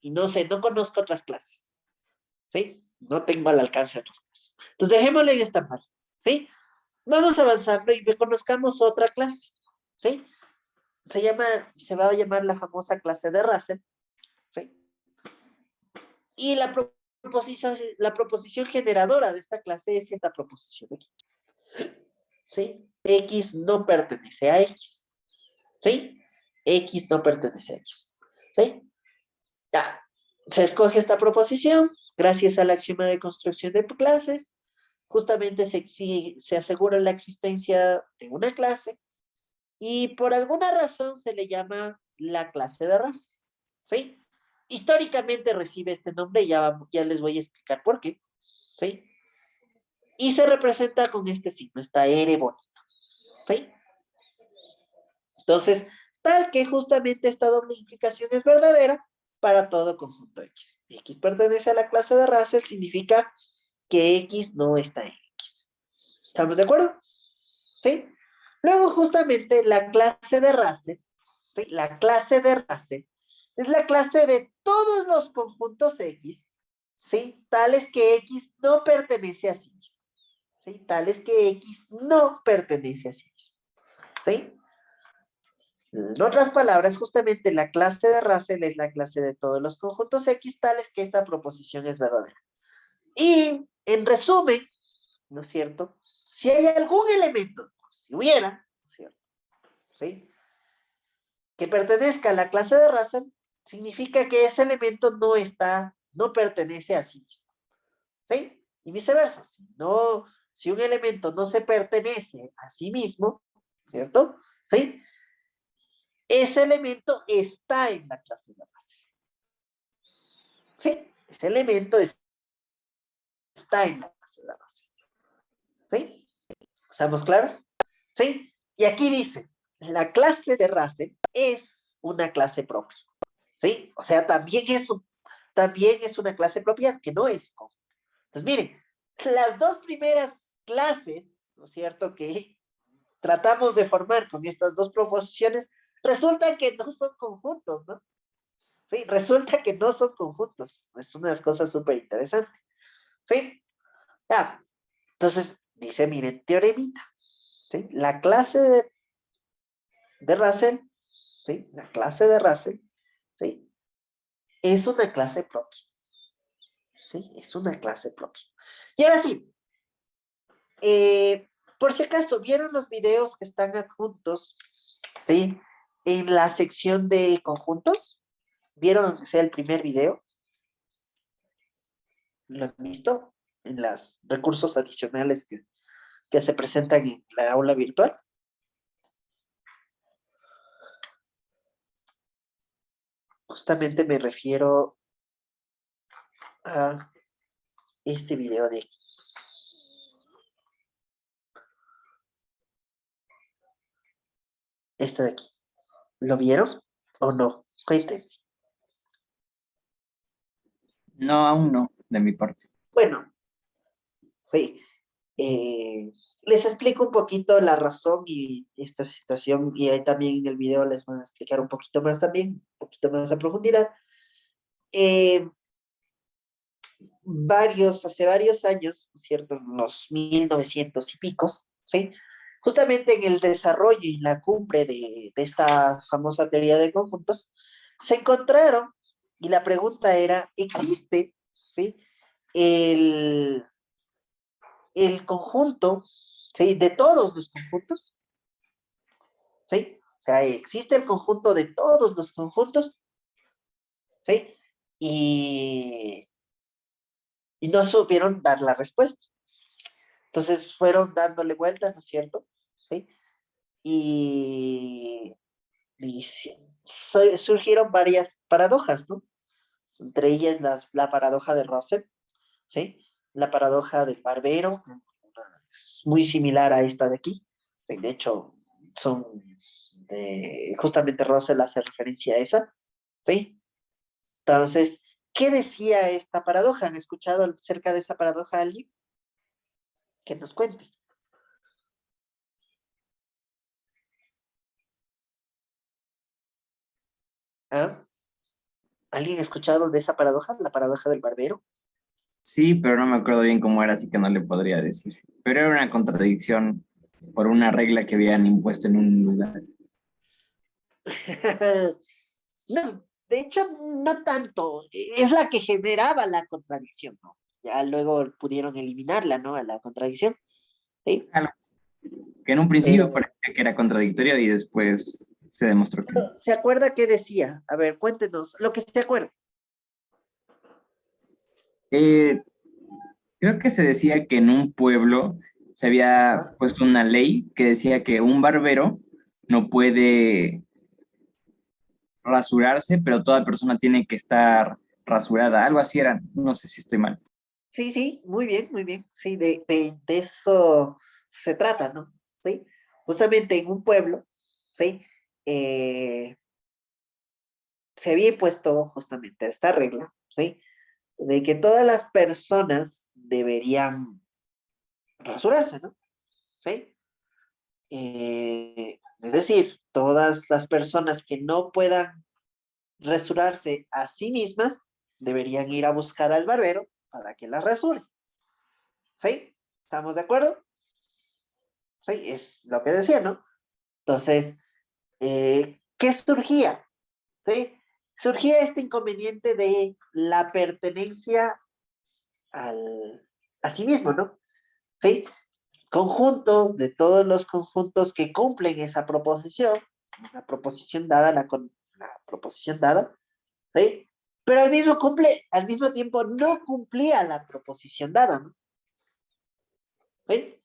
y no sé, no conozco otras clases, ¿sí? No tengo al alcance otras clases. Entonces dejémosle en esta parte, ¿sí? Vamos avanzando y conozcamos otra clase, ¿sí? Se va a llamar la famosa clase de Russell, ¿sí? Y la proposición generadora de esta clase es esta proposición de aquí. ¿Sí? X no pertenece a X, ¿sí? X no pertenece a X, ¿sí? Ya, se escoge esta proposición gracias al axioma de construcción de clases, justamente se asegura la existencia de una clase y por alguna razón se le llama la clase de Russell, ¿sí? Históricamente recibe este nombre y ya les voy a explicar por qué, ¿sí? Y se representa con este signo, esta R bonita, ¿sí? Entonces, tal que justamente esta doble implicación es verdadera para todo conjunto X. X pertenece a la clase de Russell, significa que X no está en X. ¿Estamos de acuerdo? ¿Sí? Luego, justamente, la clase de Russell, ¿sí? La clase de Russell es la clase de todos los conjuntos X, ¿sí? Tales que X no pertenece a sí mismo. ¿Sí? Tales que X no pertenece a sí mismo. ¿Sí? En otras palabras, justamente la clase de Russell es la clase de todos los conjuntos X tales que esta proposición es verdadera. Y, en resumen, ¿no es cierto? Si hay algún elemento, si hubiera, ¿no es cierto? ¿Sí? Que pertenezca a la clase de Russell, significa que ese elemento no pertenece a sí mismo. ¿Sí? Y viceversa. Si un elemento no se pertenece a sí mismo, ¿cierto? ¿Sí? Ese elemento está en la clase de Russell. ¿Sí? Ese elemento está en la clase de Russell. ¿Sí? ¿Estamos claros? ¿Sí? Y aquí dice, la clase de Russell es una clase propia. ¿Sí? O sea, también es una clase propia que no es conjunto. Entonces, miren, las dos primeras clases, ¿no es cierto? Que tratamos de formar con estas dos proposiciones, resulta que no son conjuntos, ¿no? Sí, resulta que no son conjuntos. Es una de las cosas súper interesantes. ¿Sí? Ya. Entonces, dice, miren, teoremita. ¿Sí? La clase de Russell, ¿sí? La clase de Russell, ¿sí? Es una clase propia. ¿Sí? Es una clase propia. Y ahora sí, por si acaso, ¿vieron los videos que están adjuntos? ¿Sí? En la sección de conjuntos. ¿Vieron que sea el primer video? ¿Lo han visto? En los recursos adicionales que se presentan en la aula virtual. Justamente me refiero a este video de aquí. Este de aquí. ¿Lo vieron o no? Cuéntenme. No, aún no, de mi parte. Bueno, sí. Les explico un poquito la razón y esta situación, y ahí también en el video les van a explicar un poquito más también, un poquito más a profundidad. Hace varios años, ¿no es cierto? En los 1900 y picos, ¿sí? Justamente en el desarrollo y la cumbre de esta famosa teoría de conjuntos, se encontraron, y la pregunta era, ¿existe, ¿sí? El, el conjunto, ¿sí? De todos los conjuntos, ¿sí? O sea, ¿existe el conjunto de todos los conjuntos? ¿Sí? Y no supieron dar la respuesta. Entonces fueron dándole vueltas, ¿no es cierto? ¿Sí? Y, surgieron varias paradojas, ¿no? Entre ellas la paradoja de Russell, ¿sí? La paradoja del barbero, es muy similar a esta de aquí. Sí, de hecho, justamente Russell hace referencia a esa, ¿sí? Entonces, ¿qué decía esta paradoja? ¿Han escuchado acerca de esa paradoja alguien? Que nos cuente. ¿Ah? ¿Alguien ha escuchado de esa paradoja? La paradoja del barbero. Sí, pero no me acuerdo bien cómo era, así que no le podría decir. Pero era una contradicción por una regla que habían impuesto en un lugar. No, de hecho, no tanto. Es la que generaba la contradicción, ¿no? Ya luego pudieron eliminarla, ¿no? A la contradicción. ¿Sí? Algo que en un principio Pero, parecía que era contradictorio y después se demostró que no. ¿se acuerda qué decía? A ver, cuéntenos lo que se acuerda. Eh, Creo que se decía que en un pueblo se había Ajá. puesto una ley que decía que un barbero no puede rasurarse, pero toda persona tiene que estar rasurada. Algo así era, no sé si estoy mal. Sí, sí, muy bien, muy bien. Sí, de eso se trata, ¿no? Sí. Justamente en un pueblo, ¿sí? Eh, Se había impuesto justamente esta regla, ¿sí? De que todas las personas deberían rasurarse, ¿no? ¿Sí? Es decir, todas las personas que no puedan rasurarse a sí mismas deberían ir a buscar al barbero para que las rasure. ¿Sí? ¿Estamos de acuerdo? Sí, es lo que decía, ¿no? Entonces, ¿qué surgía? ¿Sí? Surgía este inconveniente de la pertenencia a sí mismo, ¿no? ¿Sí? Conjunto de todos los conjuntos que cumplen esa proposición, una proposición dada, la proposición dada, ¿sí? Pero al mismo tiempo no cumplía la proposición dada, ¿no? ¿Sí?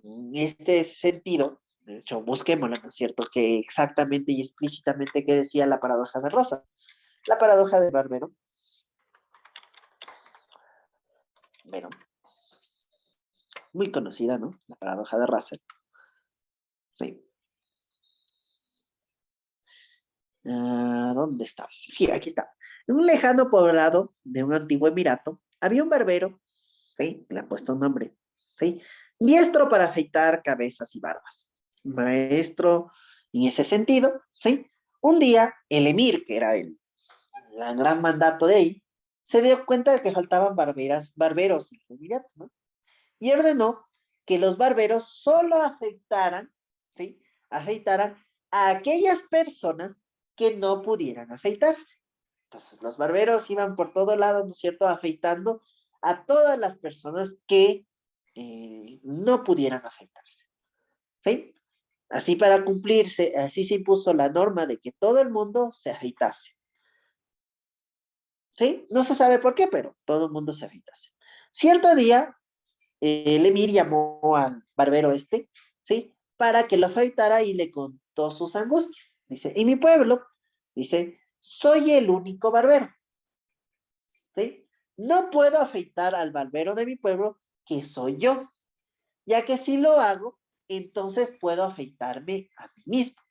En este sentido, de hecho, busquémoslo, ¿no es cierto? Que exactamente y explícitamente qué decía la paradoja de Rosa. La paradoja de Barbero. Bueno, muy conocida, ¿no? La paradoja de Russell. Sí. ¿Dónde está? Sí, aquí está. En un lejano poblado de un antiguo emirato, había un barbero, ¿sí? Le han puesto un nombre, ¿sí? Diestro para afeitar cabezas y barbas. maestro en ese sentido, ¿sí? Un día, el emir, que era el gran mandato de ahí, se dio cuenta de que faltaban barberos en su unidad, ¿no? Y ordenó que los barberos solo afeitaran, ¿sí? Afeitaran a aquellas personas que no pudieran afeitarse. Entonces, los barberos iban por todo lado, ¿no es cierto?, afeitando a todas las personas que no pudieran afeitarse, ¿sí? Así para cumplirse, así se impuso la norma de que todo el mundo se afeitase, ¿sí? No se sabe por qué, pero todo el mundo se afeitase. Cierto día, el emir llamó al barbero este, ¿sí? Para que lo afeitara y le contó sus angustias. Dice, en mi pueblo, dice, soy el único barbero, ¿sí? No puedo afeitar al barbero de mi pueblo, que soy yo, ya que si lo hago, entonces puedo afeitarme a mí mismo,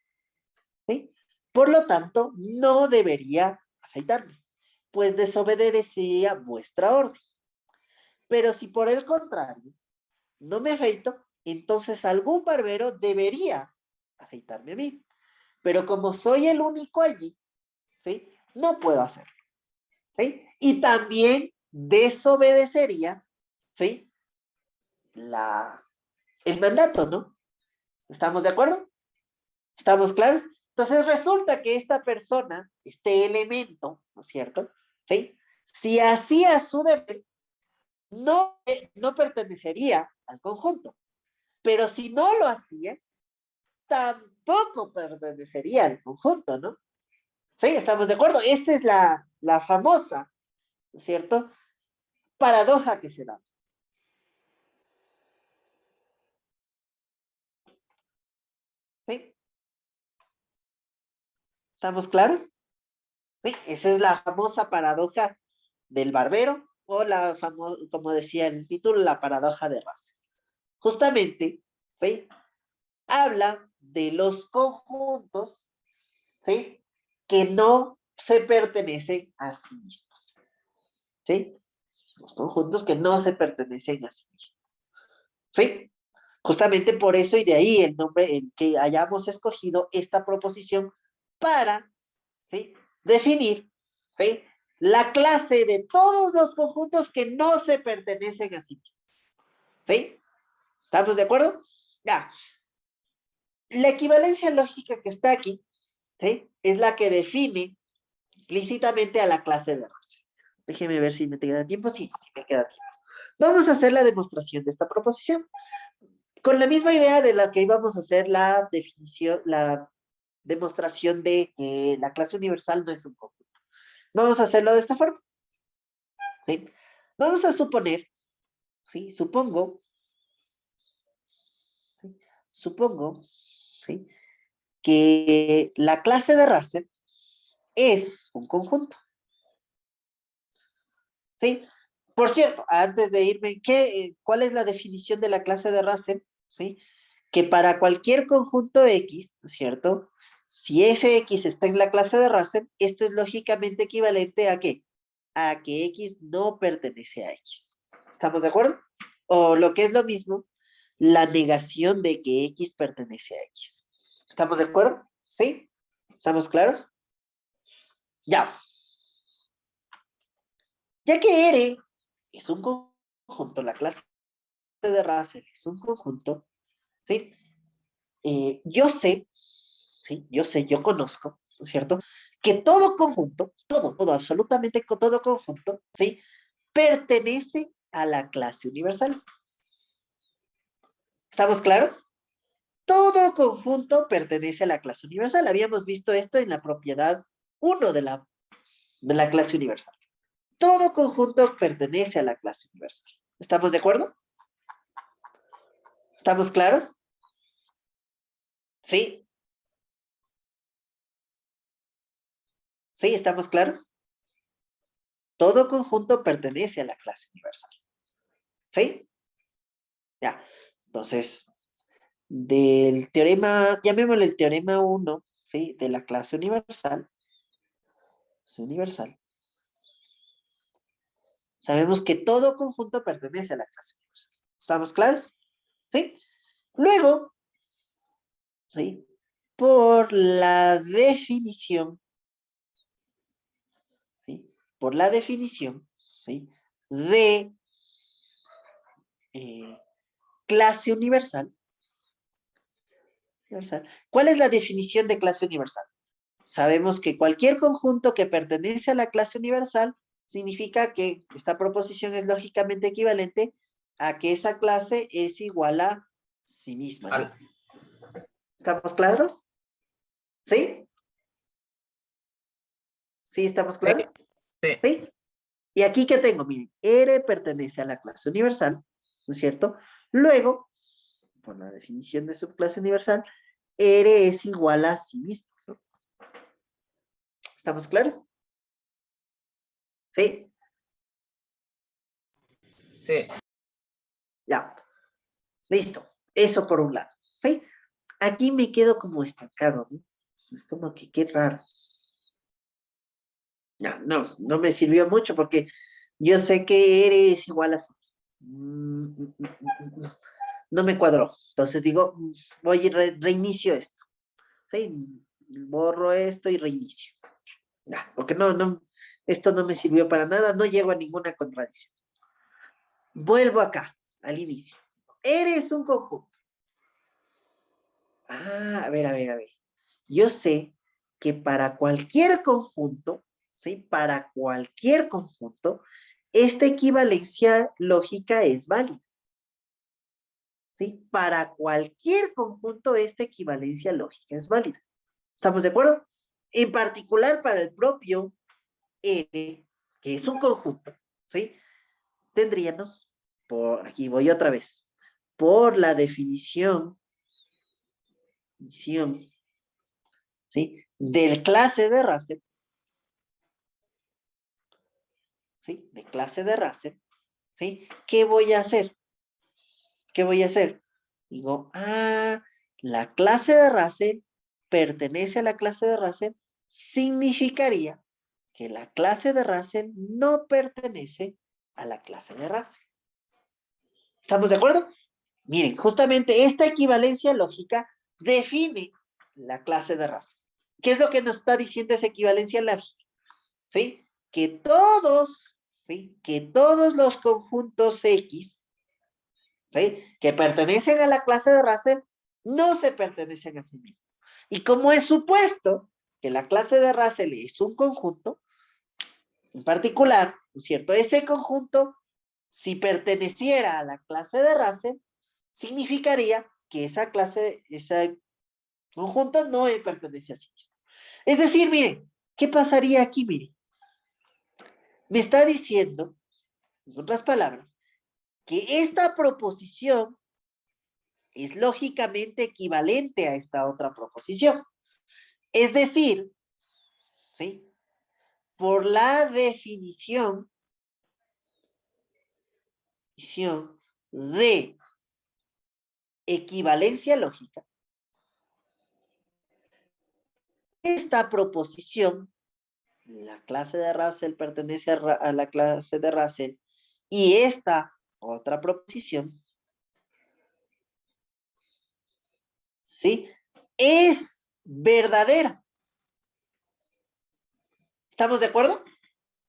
¿sí? Por lo tanto, no debería afeitarme, pues desobedecería vuestra orden. Pero si por el contrario no me afeito, entonces algún barbero debería afeitarme a mí. Pero como soy el único allí, ¿sí? No puedo hacerlo, ¿sí? Y también desobedecería, ¿sí? La, el mandato, ¿no? ¿Estamos de acuerdo? ¿Estamos claros? Entonces resulta que esta persona, este elemento, ¿no es cierto? ¿Sí? Si hacía su deber, no pertenecería al conjunto. Pero si no lo hacía, tampoco pertenecería al conjunto, ¿no? Sí, estamos de acuerdo. Esta es la famosa, ¿no es cierto? Paradoja que se da. ¿Sí? ¿Estamos claros? Sí, esa es la famosa paradoja del barbero o como decía el título, la paradoja de Russell. Justamente, ¿sí? Habla de los conjuntos, ¿sí? Que no se pertenecen a sí mismos, ¿sí? Los conjuntos que no se pertenecen a sí mismos, ¿sí? Justamente por eso y de ahí el nombre en que hayamos escogido esta proposición para, ¿sí? Definir, ¿sí? La clase de todos los conjuntos que no se pertenecen a sí mismos, ¿sí? ¿Estamos de acuerdo? Ya. La equivalencia lógica que está aquí, ¿sí? Es la que define explícitamente a la clase de Russell. Déjeme ver si me queda tiempo. Sí, sí me queda tiempo. Vamos a hacer la demostración de esta proposición. Con la misma idea de la que íbamos a hacer la definición, la demostración de que la clase universal no es un conjunto. Vamos a hacerlo de esta forma, ¿sí? Vamos a suponer, ¿sí? ¿Sí? Supongo, ¿sí? Que la clase de Russell es un conjunto, ¿sí? Por cierto, antes de irme, ¿cuál es la definición de la clase de Russell? ¿Sí? Que para cualquier conjunto X, ¿no es cierto? Si ese X está en la clase de Russell, esto es lógicamente equivalente ¿a qué? A que X no pertenece a X. ¿Estamos de acuerdo? O lo que es lo mismo, la negación de que X pertenece a X. ¿Estamos de acuerdo? ¿Sí? ¿Estamos claros? Ya. Ya que R es un conjunto, la clase de Russell es un conjunto, ¿sí? Yo sé, ¿sí? Yo conozco, ¿no es cierto? Que todo conjunto, todo, absolutamente todo conjunto, ¿sí? Pertenece a la clase universal. ¿Estamos claros? Todo conjunto pertenece a la clase universal. Habíamos visto esto en la propiedad 1 de la clase universal. Todo conjunto pertenece a la clase universal. ¿Estamos de acuerdo? ¿Estamos claros? ¿Sí? ¿Sí? ¿Estamos claros? Todo conjunto pertenece a la clase universal. ¿Sí? Ya. Entonces, del teorema, llamémosle el teorema 1, ¿sí? De la clase universal. Sabemos que todo conjunto pertenece a la clase universal. ¿Estamos claros? ¿Sí? Luego, ¿sí? Por la definición, ¿sí? Por la definición, ¿sí? De clase universal. ¿Cuál es la definición de clase universal? Sabemos que cualquier conjunto que pertenece a la clase universal significa que esta proposición es lógicamente equivalente a que esa clase es igual a sí misma. Al- ¿Estamos claros? ¿Sí? ¿Sí estamos claros? sí. ¿Sí? Y aquí que tengo, miren, R pertenece a la clase universal, ¿no es cierto? Luego, por la definición de su clase universal, R es igual a sí mismo, ¿no? ¿Estamos claros? ¿Sí? Sí. Ya. Listo. Eso por un lado, ¿sí? Aquí me quedo como estancado, ¿no? Es como que qué raro. No me sirvió mucho porque yo sé que R es igual a sí mismo. No me cuadró. Entonces digo, voy y reinicio esto. ¿Sí? Borro esto y reinicio. Ya, porque esto no me sirvió para nada, no llego a ninguna contradicción. Vuelvo acá, al inicio. Eres un conjunto. A ver. Yo sé que para cualquier conjunto, ¿sí? Para cualquier conjunto, esta equivalencia lógica es válida. ¿Sí? Para cualquier conjunto, esta equivalencia lógica es válida. ¿Estamos de acuerdo? En particular para el propio N, que es un conjunto, ¿sí? Tendríamos, aquí voy otra vez, por la definición, ¿sí? Del clase de Russell, ¿sí? De clase de Russell, ¿sí? ¿Qué voy a hacer? ¿Qué voy a hacer? Digo, la clase de Russell pertenece a la clase de Russell, significaría que la clase de Russell no pertenece a la clase de Russell. ¿Estamos de acuerdo? Miren, justamente esta equivalencia lógica define la clase de Russell. ¿Qué es lo que nos está diciendo esa equivalencia lógica? ¿Sí? ¿Sí? Que todos los conjuntos X, ¿sí? Que pertenecen a la clase de Russell, no se pertenecen a sí mismos. Y como es supuesto que la clase de Russell es un conjunto, en particular, ¿no es cierto? Ese conjunto, si perteneciera a la clase de Russell, significaría que ese conjunto no pertenece a sí mismo. Es decir, miren, ¿qué pasaría aquí? Miren, me está diciendo, en otras palabras, que esta proposición es lógicamente equivalente a esta otra proposición. Es decir, ¿sí? Por la definición de equivalencia lógica, esta proposición, la clase de Russell pertenece a la clase de Russell, y esta otra proposición, ¿sí? Es verdadera. ¿Estamos de acuerdo?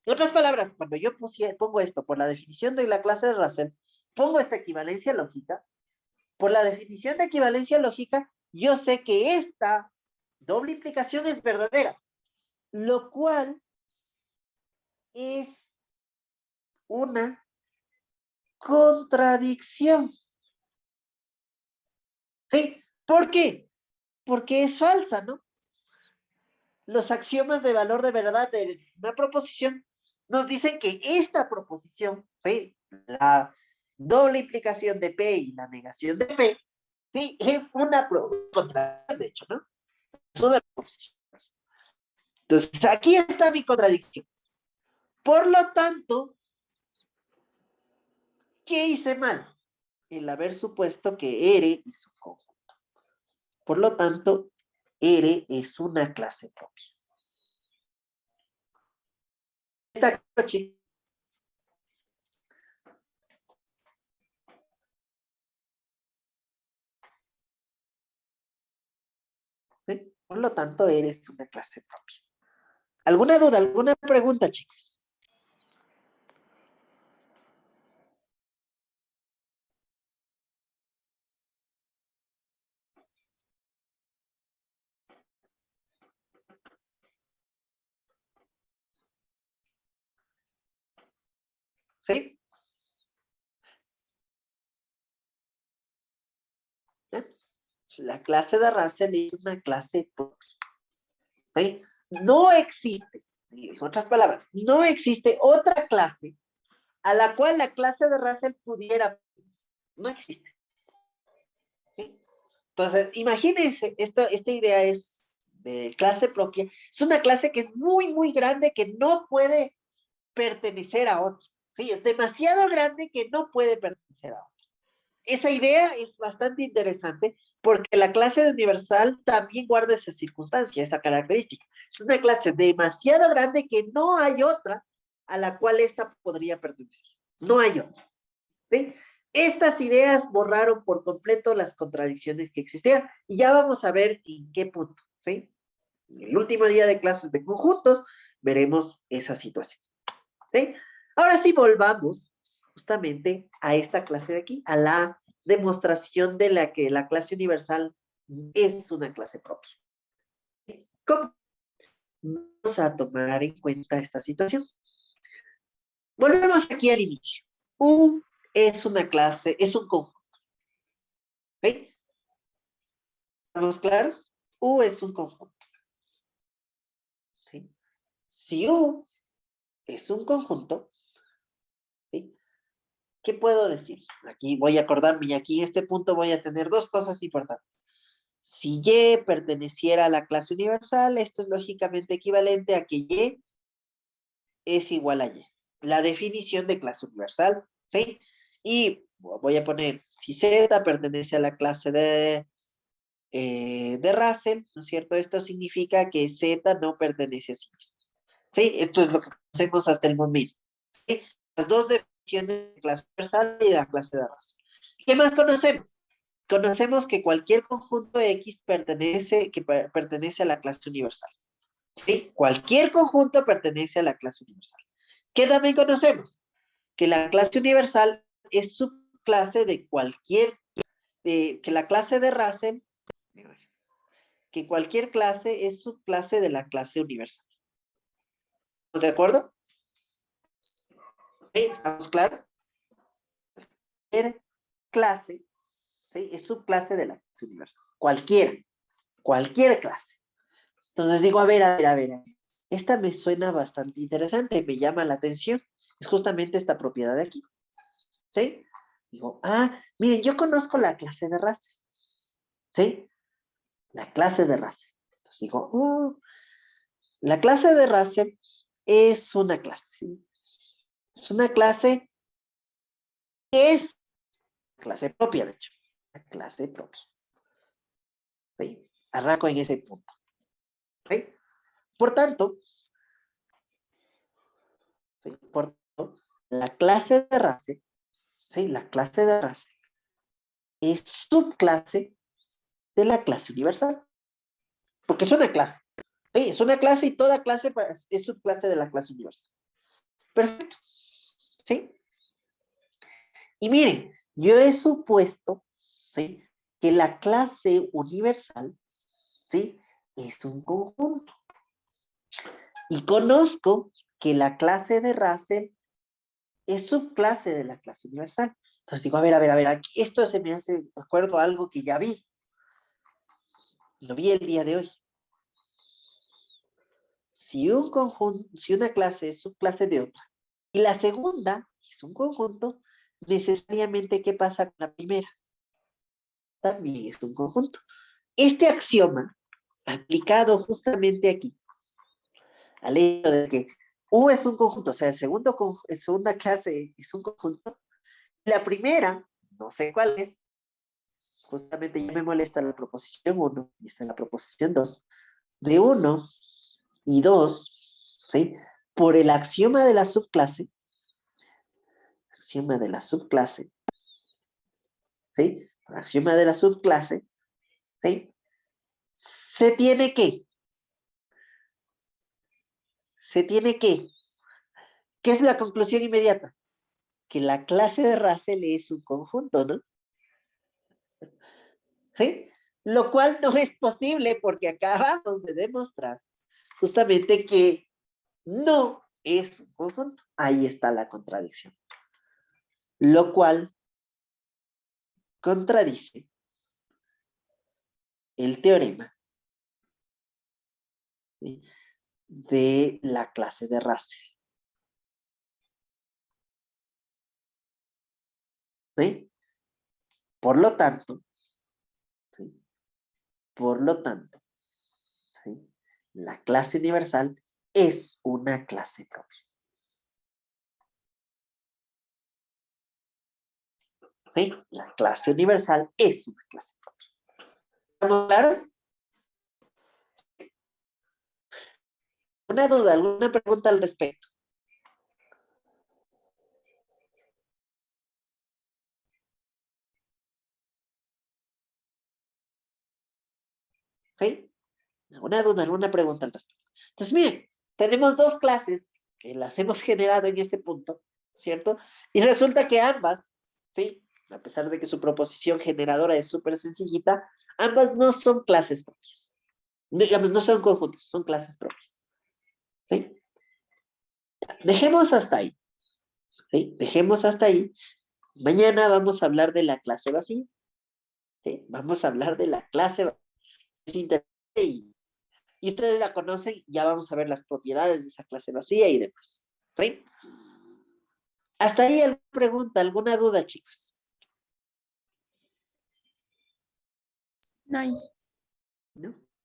En otras palabras, cuando yo pongo esto por la definición de la clase de Russell, pongo esta equivalencia lógica, por la definición de equivalencia lógica, yo sé que esta doble implicación es verdadera, lo cual es una contradicción. ¿Sí? ¿Por qué? Porque es falsa, ¿no? Los axiomas de valor de verdad de una proposición nos dicen que esta proposición, ¿sí? La doble implicación de P y la negación de P, ¿sí? Es una contradicción, de hecho, ¿no? Es una proposición. Entonces, aquí está mi contradicción. Por lo tanto, ¿qué hice mal? El haber supuesto que R es un conjunto. Por lo tanto, R es una clase propia. Esta ¿sí? Por lo tanto, eres una clase propia. ¿Alguna duda, alguna pregunta, chicos? ¿Sí? ¿Eh? La clase de Russell es una clase propia. ¿Sí? No existe, en otras palabras, no existe otra clase a la cual la clase de Russell pudiera. No existe. ¿Sí? Entonces, imagínense, esta idea es de clase propia. Es una clase que es muy, muy grande que no puede pertenecer a otro. Sí, es demasiado grande que no puede pertenecer a otro. Esa idea es bastante interesante porque la clase de universal también guarda esa circunstancia, esa característica. Es una clase demasiado grande que no hay otra a la cual esta podría pertenecer. No hay otra. ¿Sí? Estas ideas borraron por completo las contradicciones que existían y ya vamos a ver en qué punto. ¿Sí? En el último día de clases de conjuntos veremos esa situación. ¿Sí? Ahora sí volvamos justamente a esta clase de aquí, a la demostración de la que la clase universal es una clase propia. ¿Cómo? Vamos a tomar en cuenta esta situación. Volvemos aquí al inicio. U es una clase, es un conjunto. ¿Sí? ¿Estamos claros? U es un conjunto. ¿Sí? Si U es un conjunto, ¿sí? ¿Qué puedo decir? Aquí voy a acordarme y aquí en este punto voy a tener dos cosas importantes. Si Y perteneciera a la clase universal, esto es lógicamente equivalente a que Y es igual a Y. La definición de clase universal, ¿sí? Y voy a poner, si Z pertenece a la clase de Russell, ¿no es cierto? Esto significa que Z no pertenece a sí mismo. ¿Sí? Esto es lo que conocemos hasta el momento. ¿Sí? Las dos definiciones de clase universal y de la clase de Russell. ¿Qué más conocemos? Conocemos que cualquier conjunto X pertenece a la clase universal. ¿Sí? Cualquier conjunto pertenece a la clase universal. ¿Qué también conocemos? Que la clase universal es subclase de cualquier, que la clase de Russell, que cualquier clase es subclase de la clase universal. ¿Estamos de acuerdo? ¿Sí? ¿Estamos claros? Cualquier clase, ¿sí? Es subclase de la clase universal. Cualquier clase. Entonces digo, a ver. Esta me suena bastante interesante, me llama la atención. Es justamente esta propiedad de aquí. ¿Sí? Digo, miren, yo conozco la clase de Russell. ¿Sí? La clase de Russell. Entonces digo, la clase de Russell es una clase. Es una clase que es clase propia, de hecho. La clase propia. ¿Sí? Arranco en ese punto. ¿Sí? Por tanto, ¿sí? Por tanto, la clase de Russell, ¿sí? La clase de Russell es subclase de la clase universal. Porque es una clase. ¿Sí? Es una clase y toda clase es subclase de la clase universal. Perfecto. ¿Sí? Y miren, yo he supuesto, ¿sí? Que la clase universal, ¿sí? Es un conjunto. Y conozco que la clase de Russell es subclase de la clase universal. Entonces digo, a ver, aquí esto se me hace, recuerdo algo que ya vi. Lo vi el día de hoy. Si una clase es subclase de otra, y la segunda es un conjunto, necesariamente, ¿qué pasa con la primera? También es un conjunto. Este axioma, aplicado justamente aquí, al hecho de que U es un conjunto, o sea, segunda clase es un conjunto, la primera, no sé cuál es, justamente ya me molesta la proposición 1, y está la proposición 2, de 1 y 2, ¿sí? Por el axioma de la subclase, axioma de la subclase, ¿sí? Por el axioma de la subclase, ¿sí? Se tiene que. ¿Qué es la conclusión inmediata? Que la clase de Russell es un conjunto, ¿no? ¿Sí? Lo cual no es posible porque acabamos de demostrar justamente que no es un conjunto. Ahí está la contradicción. Lo cual contradice el teorema, ¿sí?, de la clase de Russell. ¿Sí? Por lo tanto, ¿sí?, ¿sí?, la clase universal es una clase propia. ¿Sí? La clase universal es una clase propia. ¿Estamos claros? ¿Una duda, alguna pregunta al respecto? ¿Sí? ¿Alguna duda, alguna pregunta al respecto? Entonces, miren, tenemos dos clases que las hemos generado en este punto, ¿cierto? Y resulta que ambas, ¿sí?, a pesar de que su proposición generadora es súper sencillita, ambas no son clases propias. Digamos, no son conjuntos, son clases propias. ¿Sí? Dejemos hasta ahí. ¿Sí? Dejemos hasta ahí. Mañana vamos a hablar de la clase vacía. ¿Sí? Vamos a hablar de la clase vacía. Es interesante y ustedes la conocen, ya vamos a ver las propiedades de esa clase vacía y demás. ¿Sí? Hasta ahí alguna pregunta, alguna duda, chicos. No hay. ¿No?